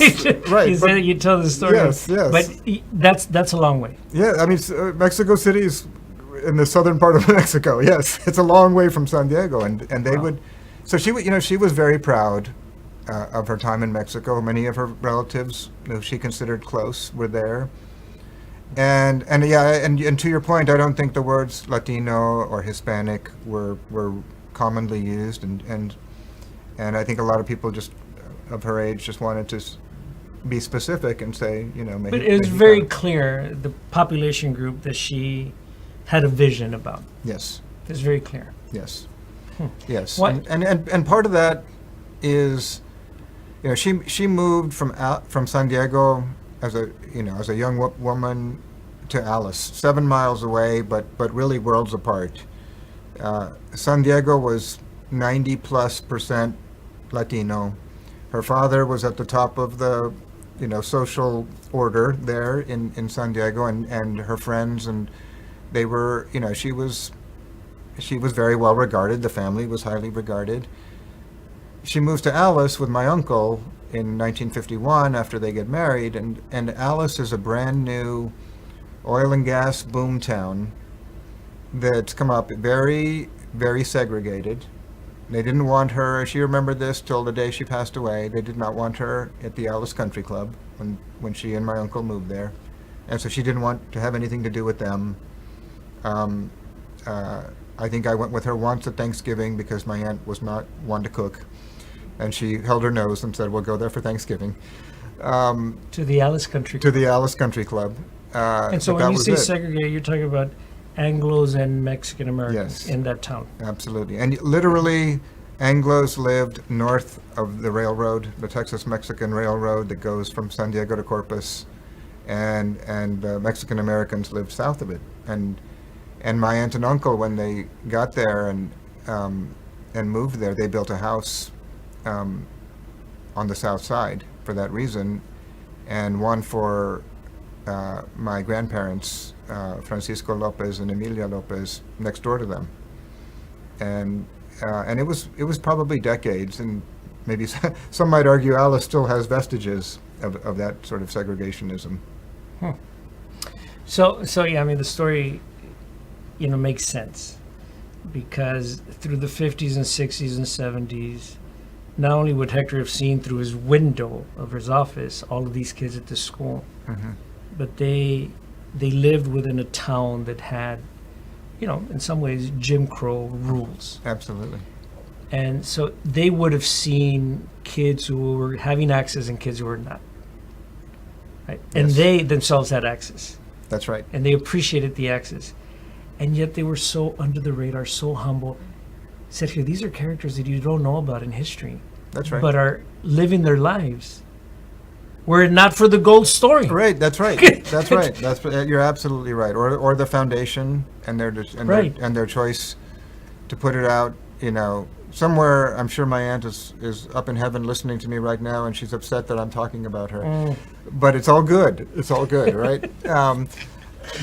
right, You but- said you tell the story. Yes, yes. But that's a long way. Yeah, I mean, Mexico City is in the southern part of Mexico. Yes, it's a long way from San Diego, and they Wow. would. So she was very proud of her time in Mexico. Many of her relatives, who she considered close, were there. And to your point, I don't think the words Latino or Hispanic were commonly used, and I think a lot of people just of her age just wanted to be specific and say, But it was very clear the population group that she had a vision about. Yes. It was very clear. Yes. Yes. What- And part of that is, she moved from San Diego as a young woman to Alice, 7 miles away, but really worlds apart. San Diego was 90+% Latino. Her father was at the top of the social order there in San Diego, and her friends, and they were, she was very well regarded. The family was highly regarded. She moves to Alice with my uncle in 1951 after they get married, and Alice is a brand new oil and gas boom town that's come up very, very segregated. They didn't want her, she remembered this till the day she passed away, they did not want her at the Alice Country Club when she and my uncle moved there. And so she didn't want to have anything to do with them. I think I went with her once at Thanksgiving because my aunt was not one to cook. And she held her nose and said, we'll go there for Thanksgiving. To the Alice Country. To the Alice Country Club. And so but when that you was say it. segregated, you're talking about Anglos and Mexican Americans Yes. in that town. Absolutely. And literally, Anglos lived north of the railroad, the Texas-Mexican Railroad that goes from San Diego to Corpus, and Mexican Americans lived south of it. And my aunt and uncle, when they got there and moved there, they built a house on the south side for that reason, and one for my grandparents, Francisco Lopez and Emilia Lopez, next door to them. And it was probably decades, and maybe some might argue Alice still has vestiges of that sort of segregationism. So yeah, I mean, the story, makes sense because through the 50s and 60s and 70s, not only would Hector have seen through his window of his office all of these kids at the school, but they lived within a town that had, in some ways, Jim Crow rules. Absolutely. And so they would have seen kids who were having access and kids who were not. Right? And Yes. they themselves had access. That's right. And they appreciated the access. And yet they were so under the radar, so humble. Sergio, these are characters that you don't know about in history. That's right. But are living their lives. Were it not for the gold story. Right, that's right. That's right. You're absolutely right. Or the foundation and Right. their choice to put it out, somewhere. I'm sure my aunt is up in heaven listening to me right now, and she's upset that I'm talking about her. But it's all good. It's all good, right?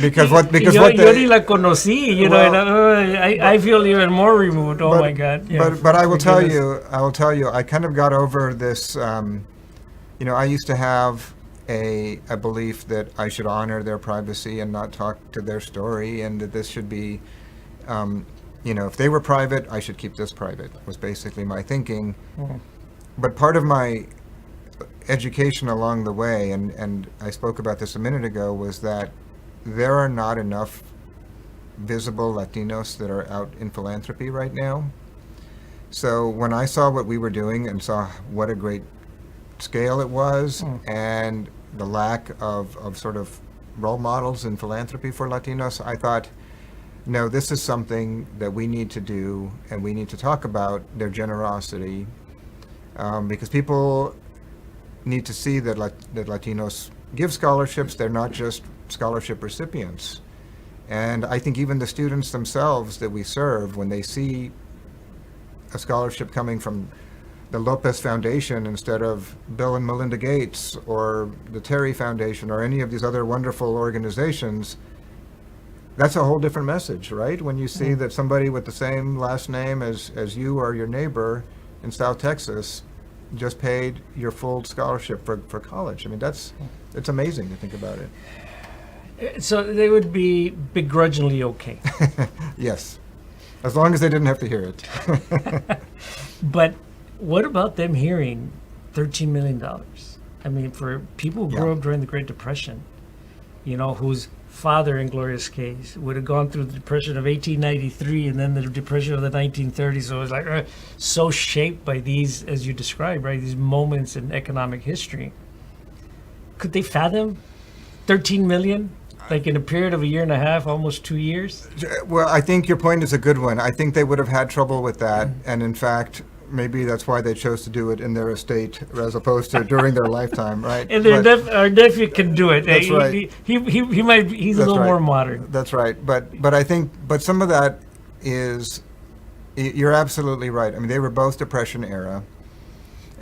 Because what Yo they, ni la conocí, Well, and I feel even more removed. Oh my God. Yeah, But I will tell forgive us. you, I kind of got over this. I used to have a belief that I should honor their privacy and not talk to their story, and that this should be, if they were private, I should keep this private, was basically my thinking. But part of my education along the way, and I spoke about this a minute ago, was that there are not enough visible Latinos that are out in philanthropy right now. So when I saw what we were doing and saw what a great scale it was, and the lack of sort of role models in philanthropy for Latinos, I thought, no, this is something that we need to do, and we need to talk about their generosity, because people need to see that that Latinos give scholarships. They're not just scholarship recipients. And I think even the students themselves that we serve, when they see a scholarship coming from the Lopez Foundation instead of Bill and Melinda Gates or the Terry Foundation or any of these other wonderful organizations, that's a whole different message, right? When you see that somebody with the same last name as you or your neighbor in South Texas just paid your full scholarship for college. I mean, it's amazing to think about it. So they would be begrudgingly okay. Yes, as long as they didn't have to hear it. But what about them hearing $13 million? I mean, for people who grew up during the Great Depression, whose father, in Gloria's case, would have gone through the Depression of 1893 and then the Depression of the 1930s. So it was like so shaped by these, as you described, right, these moments in economic history. Could they fathom 13 million? Like in a period of a year and a half, almost 2 years? Well, I think your point is a good one. I think they would have had trouble with that. And in fact, maybe that's why they chose to do it in their estate as opposed to during their lifetime, right? And our nephew can do it. That's right. He's a little more modern. That's right. But some of that is, you're absolutely right. I mean, they were both Depression era.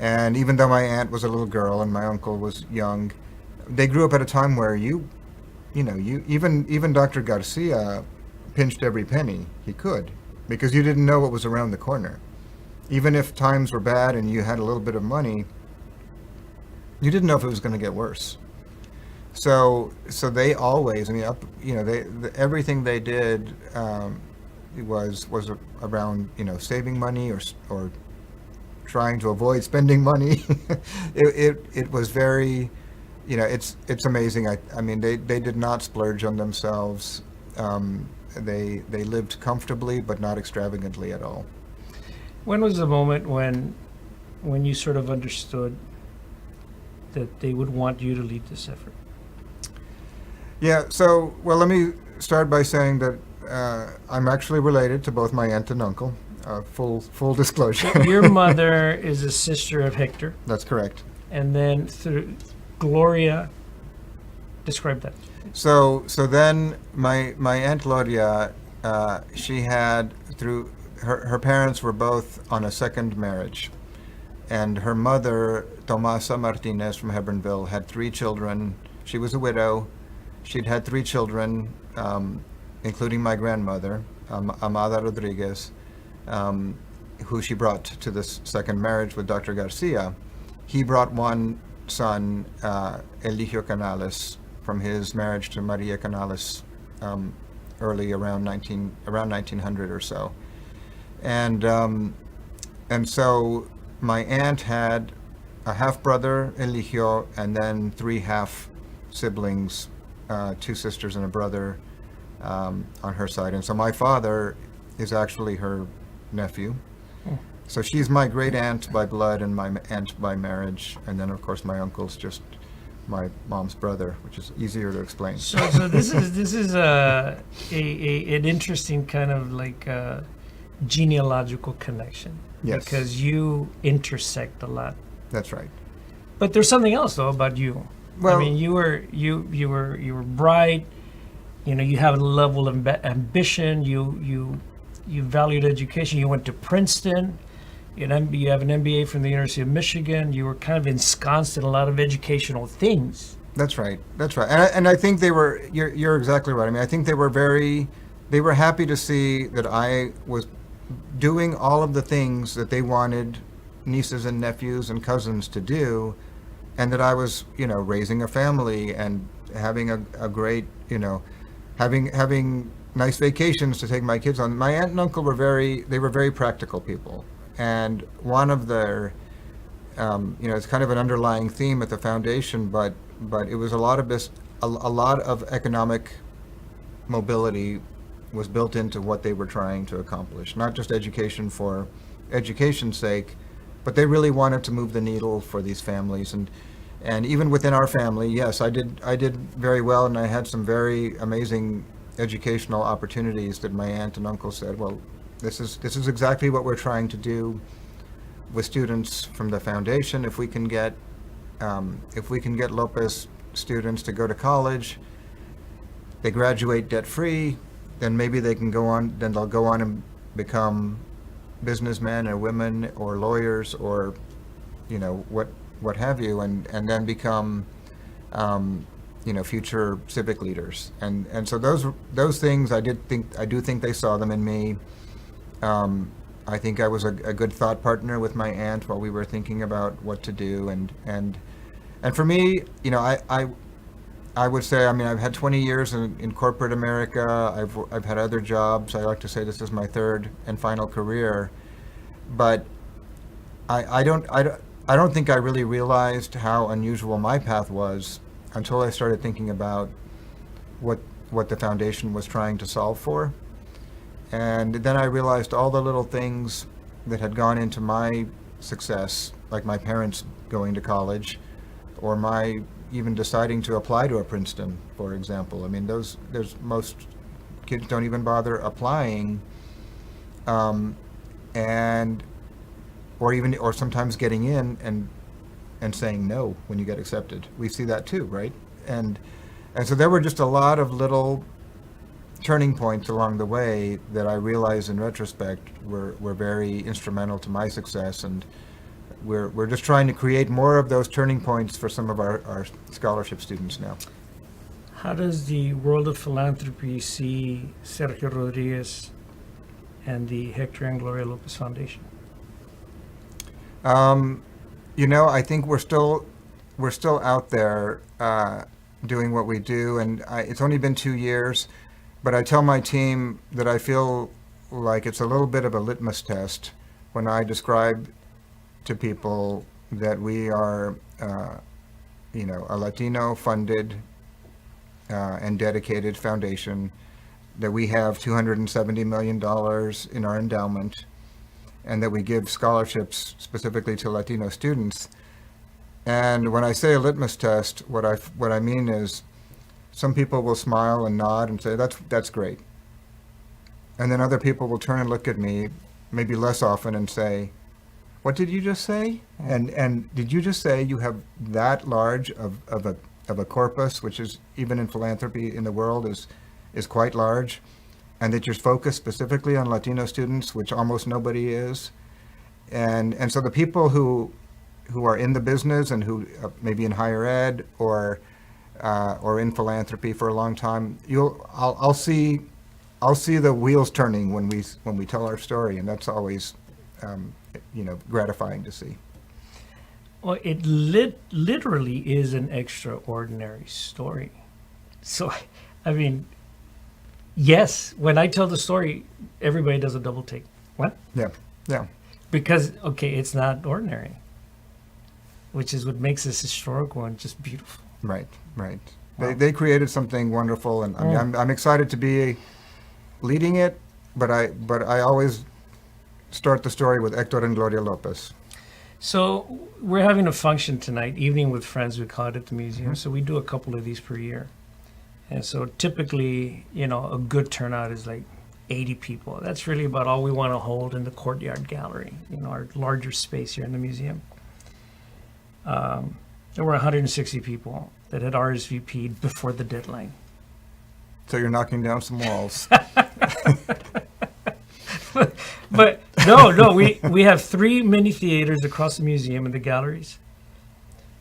And even though my aunt was a little girl and my uncle was young, they grew up at a time where even Dr. Garcia pinched every penny he could, because you didn't know what was around the corner. Even if times were bad and you had a little bit of money, you didn't know if it was going to get worse. So they always, everything they did was around saving money or trying to avoid spending money. It was very. It's amazing. I mean, they did not splurge on themselves. They lived comfortably, but not extravagantly at all. When was the moment when you sort of understood that they would want you to lead this effort? Yeah. So, well, let me start by saying that I'm actually related to both my aunt and uncle. Full disclosure. Your mother is a sister of Hector. That's correct. And then through Gloria, describe that. So then my Aunt Gloria, she had, through her parents were both on a second marriage, and her mother, Tomasa Martinez from Hebronville, had 3 children. She was a widow. She'd had 3 children, including my grandmother, Amada Rodríguez, who she brought to this second marriage with Dr. Garcia. He brought one son, Eligio Canales, from his marriage to Maria Canales, early around 1900 or so. And so my aunt had a half-brother, Eligio, and then 3 half-siblings, 2 sisters and a brother, on her side. And so my father is actually her nephew. So she's my great aunt by blood and my aunt by marriage. And then, of course, my uncle's just my mom's brother, which is easier to explain. So this is an interesting kind of like genealogical connection. Yes. Because you intersect a lot. That's right. But there's something else though about you. Well, I mean, you were bright. You know, you have a level of ambition. You valued education. You went to Princeton. You have an MBA from the University of Michigan. You were kind of ensconced in a lot of educational things. That's right. That's right. And I think you're exactly right. I mean, I think they were happy to see that I was doing all of the things that they wanted nieces and nephews and cousins to do, and that I was, raising a family and having a great, having nice vacations to take my kids on. My aunt and uncle were very practical people. And one of their, it's kind of an underlying theme at the foundation, but it was a lot of economic mobility was built into what they were trying to accomplish. Not just education for education's sake, but they really wanted to move the needle for these families. And even within our family, yes, I did very well, and I had some very amazing educational opportunities that my aunt and uncle said, well, this is exactly what we're trying to do with students from the foundation. If we can get Lopez students to go to college, they graduate debt-free, then maybe they can go on. Then they'll go on and become businessmen or women or lawyers or, what have you, and then become, future civic leaders. And so those things I do think they saw them in me. I think I was a good thought partner with my aunt while we were thinking about what to do, and for me, I would say, I mean, I've had 20 years in corporate America. I've had other jobs. I like to say this is my 3rd and final career, but I don't think I really realized how unusual my path was until I started thinking about what the foundation was trying to solve for. And then I realized all the little things that had gone into my success, like my parents going to college, or my even deciding to apply to a Princeton, for example. I mean, there's most kids don't even bother applying, or sometimes getting in and saying no when you get accepted. We see that too, right? And so there were just a lot of little turning points along the way that I realize in retrospect were very instrumental to my success, and we're just trying to create more of those turning points for some of our scholarship students now. How does the world of philanthropy see Sergio Rodríguez and the Hector and Gloria Lopez Foundation? I think we're still out there doing what we do, and it's only been 2 years. But I tell my team that I feel like it's a little bit of a litmus test when I describe to people that we are, a Latino-funded and dedicated foundation, that we have $270 million in our endowment, and that we give scholarships specifically to Latino students. And when I say a litmus test, what I mean is, some people will smile and nod and say, that's great. And then other people will turn and look at me, maybe less often, and say, what did you just say? And did you just say you have that large of a corpus, which is, even in philanthropy in the world, is quite large, and that you're focused specifically on Latino students, which almost nobody is? And so the people who are in the business and who maybe in higher ed or in philanthropy for a long time, I'll see the wheels turning when we tell our story, and that's always gratifying to see. Well, it literally is an extraordinary story. So, I mean, yes, when I tell the story, everybody does a double take. What? Yeah. Yeah. Because, okay, it's not ordinary, which is what makes this historical and just beautiful. Right. Right. Wow. They created something wonderful, and I mean, I'm excited to be leading it. But I always start the story with Hector and Gloria Lopez. So we're having a function tonight, Evening with Friends, we call it at the museum. So we do a couple of these per year. And so typically, a good turnout is like 80 people. That's really about all we want to hold in the courtyard gallery, our larger space here in the museum. There were 160 people that had RSVP'd before the deadline. So you're knocking down some walls. But no, we have 3 mini theaters across the museum and the galleries.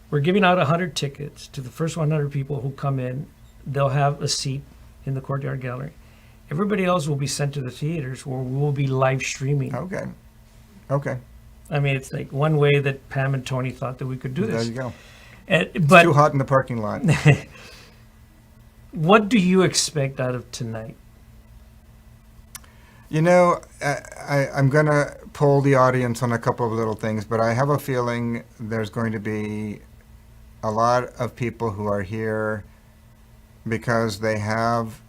We're giving out 100 tickets to the first 100 people who come in. They'll have a seat in the courtyard gallery. Everybody else will be sent to the theaters where we will be live streaming. Okay. Okay. I mean, it's like one way that Pam and Tony thought that we could do this. There you go. But Too hot in the parking lot. what do you expect out of tonight? I'm going to poll the audience on a couple of little things, but I have a feeling there's going to be a lot of people who are here because they have,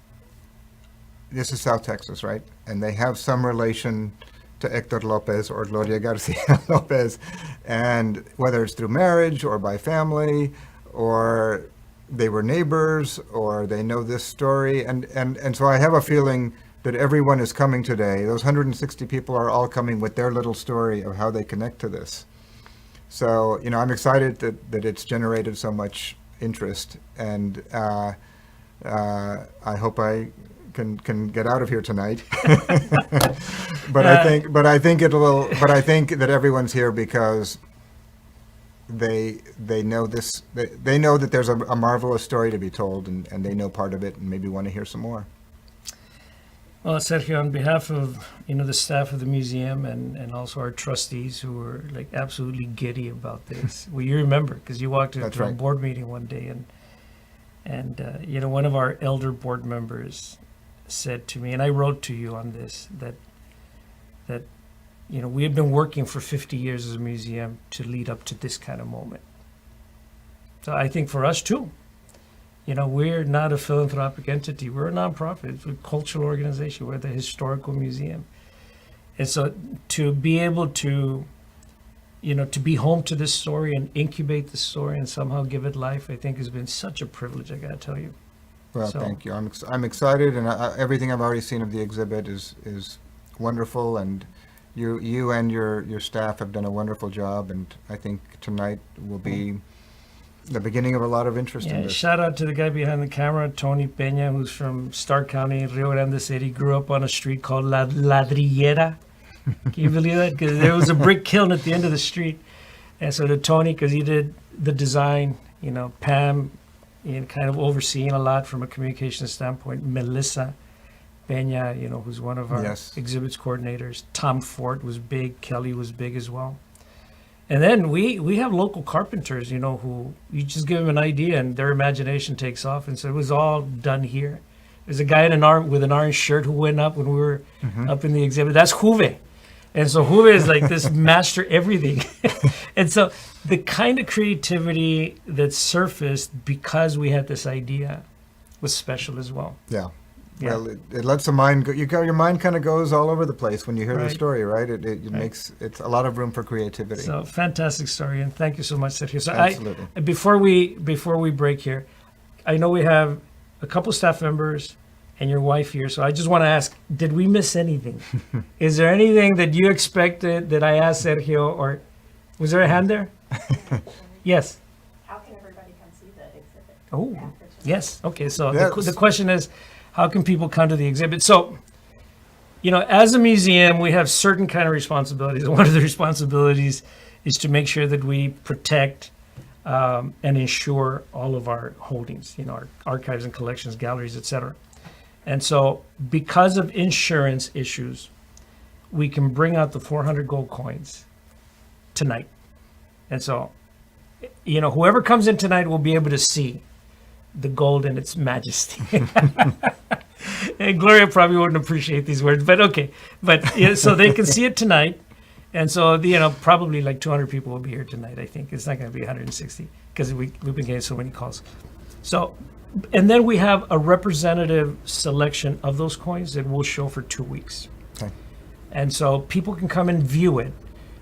this is South Texas, right? And they have some relation to Hector Lopez or Gloria Garcia Lopez, and whether it's through marriage or by family, or they were neighbors, or they know this story. And so I have a feeling that everyone is coming today. Those 160 people are all coming with their little story of how they connect to this. So, I'm excited that it's generated so much interest, and I hope I can get out of here tonight. But I think that everyone's here because they know this. They know that there's a marvelous story to be told, and they know part of it, and maybe want to hear some more. Well, Sergio, on behalf of the staff of the museum and also our trustees who were like absolutely giddy about this. Well, you remember because you walked into a board meeting one day, and one of our elder board members said to me, and I wrote to you on this, that we have been working for 50 years as a museum to lead up to this kind of moment. So I think for us too. We're not a philanthropic entity. We're a nonprofit. We're a cultural organization. We're the historical museum. And so to be able to, to be home to this story and incubate the story and somehow give it life, I think has been such a privilege, I got to tell you. Well, thank you. I'm excited, and everything I've already seen of the exhibit is wonderful, and you and your staff have done a wonderful job, and I think tonight will be the beginning of a lot of interest in this. Shout out to the guy behind the camera, Tony Peña, who's from Stark County, Rio Grande City. Grew up on a street called La Ladrillera. Can you believe that? Because there was a brick kiln at the end of the street. And so to Tony, because he did the design, Pam, kind of overseeing a lot from a communications standpoint. Melissa Peña, who's one of our exhibits coordinators. Tom Fort was big. Kelly was big as well. And then we have local carpenters, who you just give them an idea and their imagination takes off. And so it was all done here. There's a guy with an orange shirt who went up when we were up in the exhibit. That's Juve. And so Juve is like this master everything. And so the kind of creativity that surfaced because we had this idea was special as well. Yeah. Well, it lets the mind go. Your mind kind of goes all over the place when you hear the story, right? It makes it's a lot of room for creativity. So fantastic story, and thank you so much, Sergio. So absolutely. Before we break here, I know we have a couple staff members and your wife here. So I just want to ask: did we miss anything? Is there anything that you expected that I asked Sergio, or was there a hand there? Yes. How can everybody come see the exhibit? Oh, yes. Okay. So the question is, how can people come to the exhibit? So, as a museum, we have certain kind of responsibilities. One of the responsibilities is to make sure that we protect and ensure all of our holdings, our archives and collections, galleries, etc. And so because of insurance issues, we can bring out the 400 gold coins tonight. And so, whoever comes in tonight will be able to see the gold in its majesty. And Gloria probably wouldn't appreciate these words, but okay. But yeah, so they can see it tonight. And so, probably like 200 people will be here tonight, I think. It's not going to be 160 because we've been getting so many calls. So, and then we have a representative selection of those coins that we'll show for 2 weeks. Okay. And so people can come and view it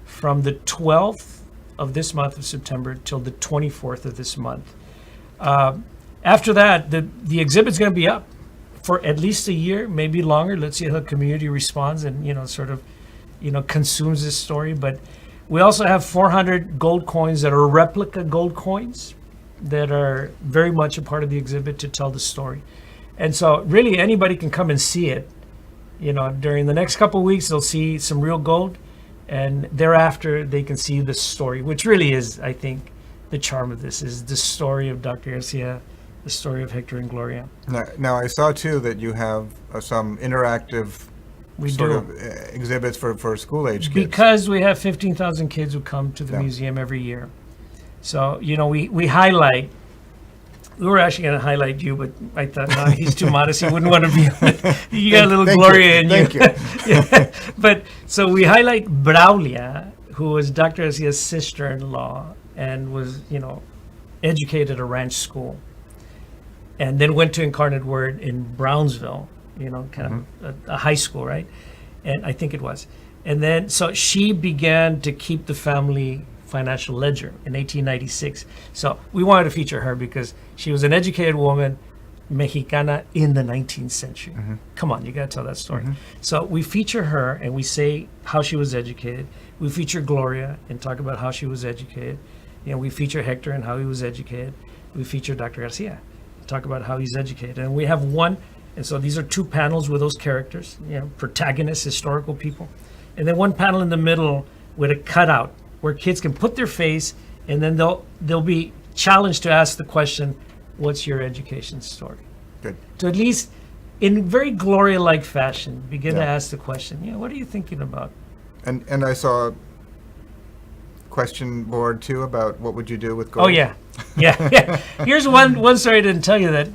from the 12th of this month of September till the 24th of this month. After that, the exhibit's going to be up for at least a year, maybe longer. Let's see how the community responds and, consumes this story. But we also have 400 gold coins that are replica gold coins that are very much a part of the exhibit to tell the story. And so really anybody can come and see it. During the next couple of weeks, they'll see some real gold. And thereafter, they can see the story, which really is, I think, the charm of this, is the story of Dr. Garcia, the story of Hector and Gloria. Now I saw too that you have some interactive exhibits for school age kids. Because we have 15,000 kids who come to the museum every year. So, we highlight. We were actually going to highlight you, but I thought, no, he's too modest. He wouldn't want to be on it. You got a little Gloria in you. Thank you. Yeah. But so we highlight Braulia, who was Dr. Garcia's sister-in-law and was, educated at a ranch school. And then went to Incarnate Word in Brownsville, kind of a high school, right? And I think it was. And then, so she began to keep the family financial ledger in 1896. So we wanted to feature her because she was an educated woman, Mexicana in the 19th century. Come on, you got to tell that story. So we feature her and we say how she was educated. We feature Gloria and talk about how she was educated. We feature Hector and how he was educated. We feature Dr. Garcia, talk about how he's educated. And we have one, and so these are two panels with those characters, protagonists, historical people. And then one panel in the middle with a cutout where kids can put their face, and then they'll be challenged to ask the question, what's your education story? Good. To at least, in very Gloria-like fashion, begin to ask the question, what are you thinking about? And I saw a question board too about what would you do with gold? Oh, yeah. Here's one story I didn't tell you that,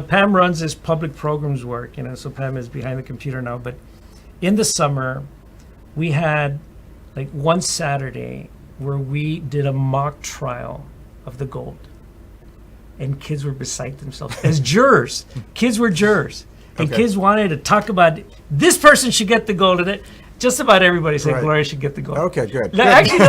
Pam runs this public programs work, so Pam is behind the computer now. But in the summer, we had like one Saturday where we did a mock trial of the gold. And kids were beside themselves as jurors. Kids were jurors. And kids wanted to talk about this person should get the gold. And just about everybody said Gloria should get the gold. Okay, good. No, actually,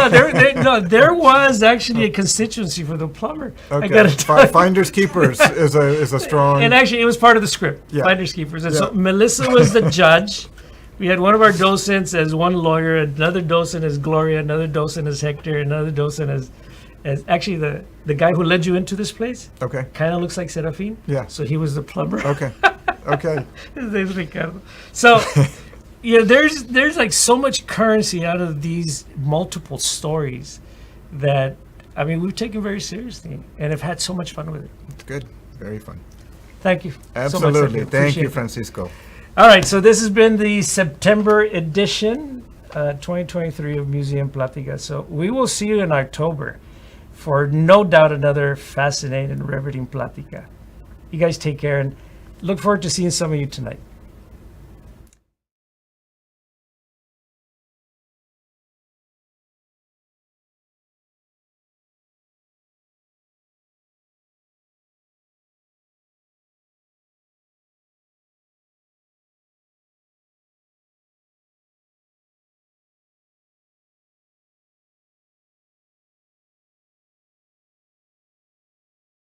there was actually a constituency for the plumber. Okay. I gotta Finders keepers is a strong. And actually, it was part of the script. Yeah. Finders keepers. And so Melissa was the judge. We had one of our docents as one lawyer, another docent as Gloria, another docent as Hector, another docent as actually the guy who led you into this place. Okay. Kind of looks like Serafin. Yeah. So he was the plumber. Okay. His name's Ricardo. So, there's like so much currency out of these multiple stories that, we've taken very seriously and have had so much fun with it. It's good. Very fun. Thank you. Absolutely. So much, Sergio. Thank you, Appreciate it. Francisco. All right, so this has been the September edition, 2023 of Museum Pláticas. So we will see you in October for no doubt another fascinating, riveting Plática. You guys take care and look forward to seeing some of you tonight.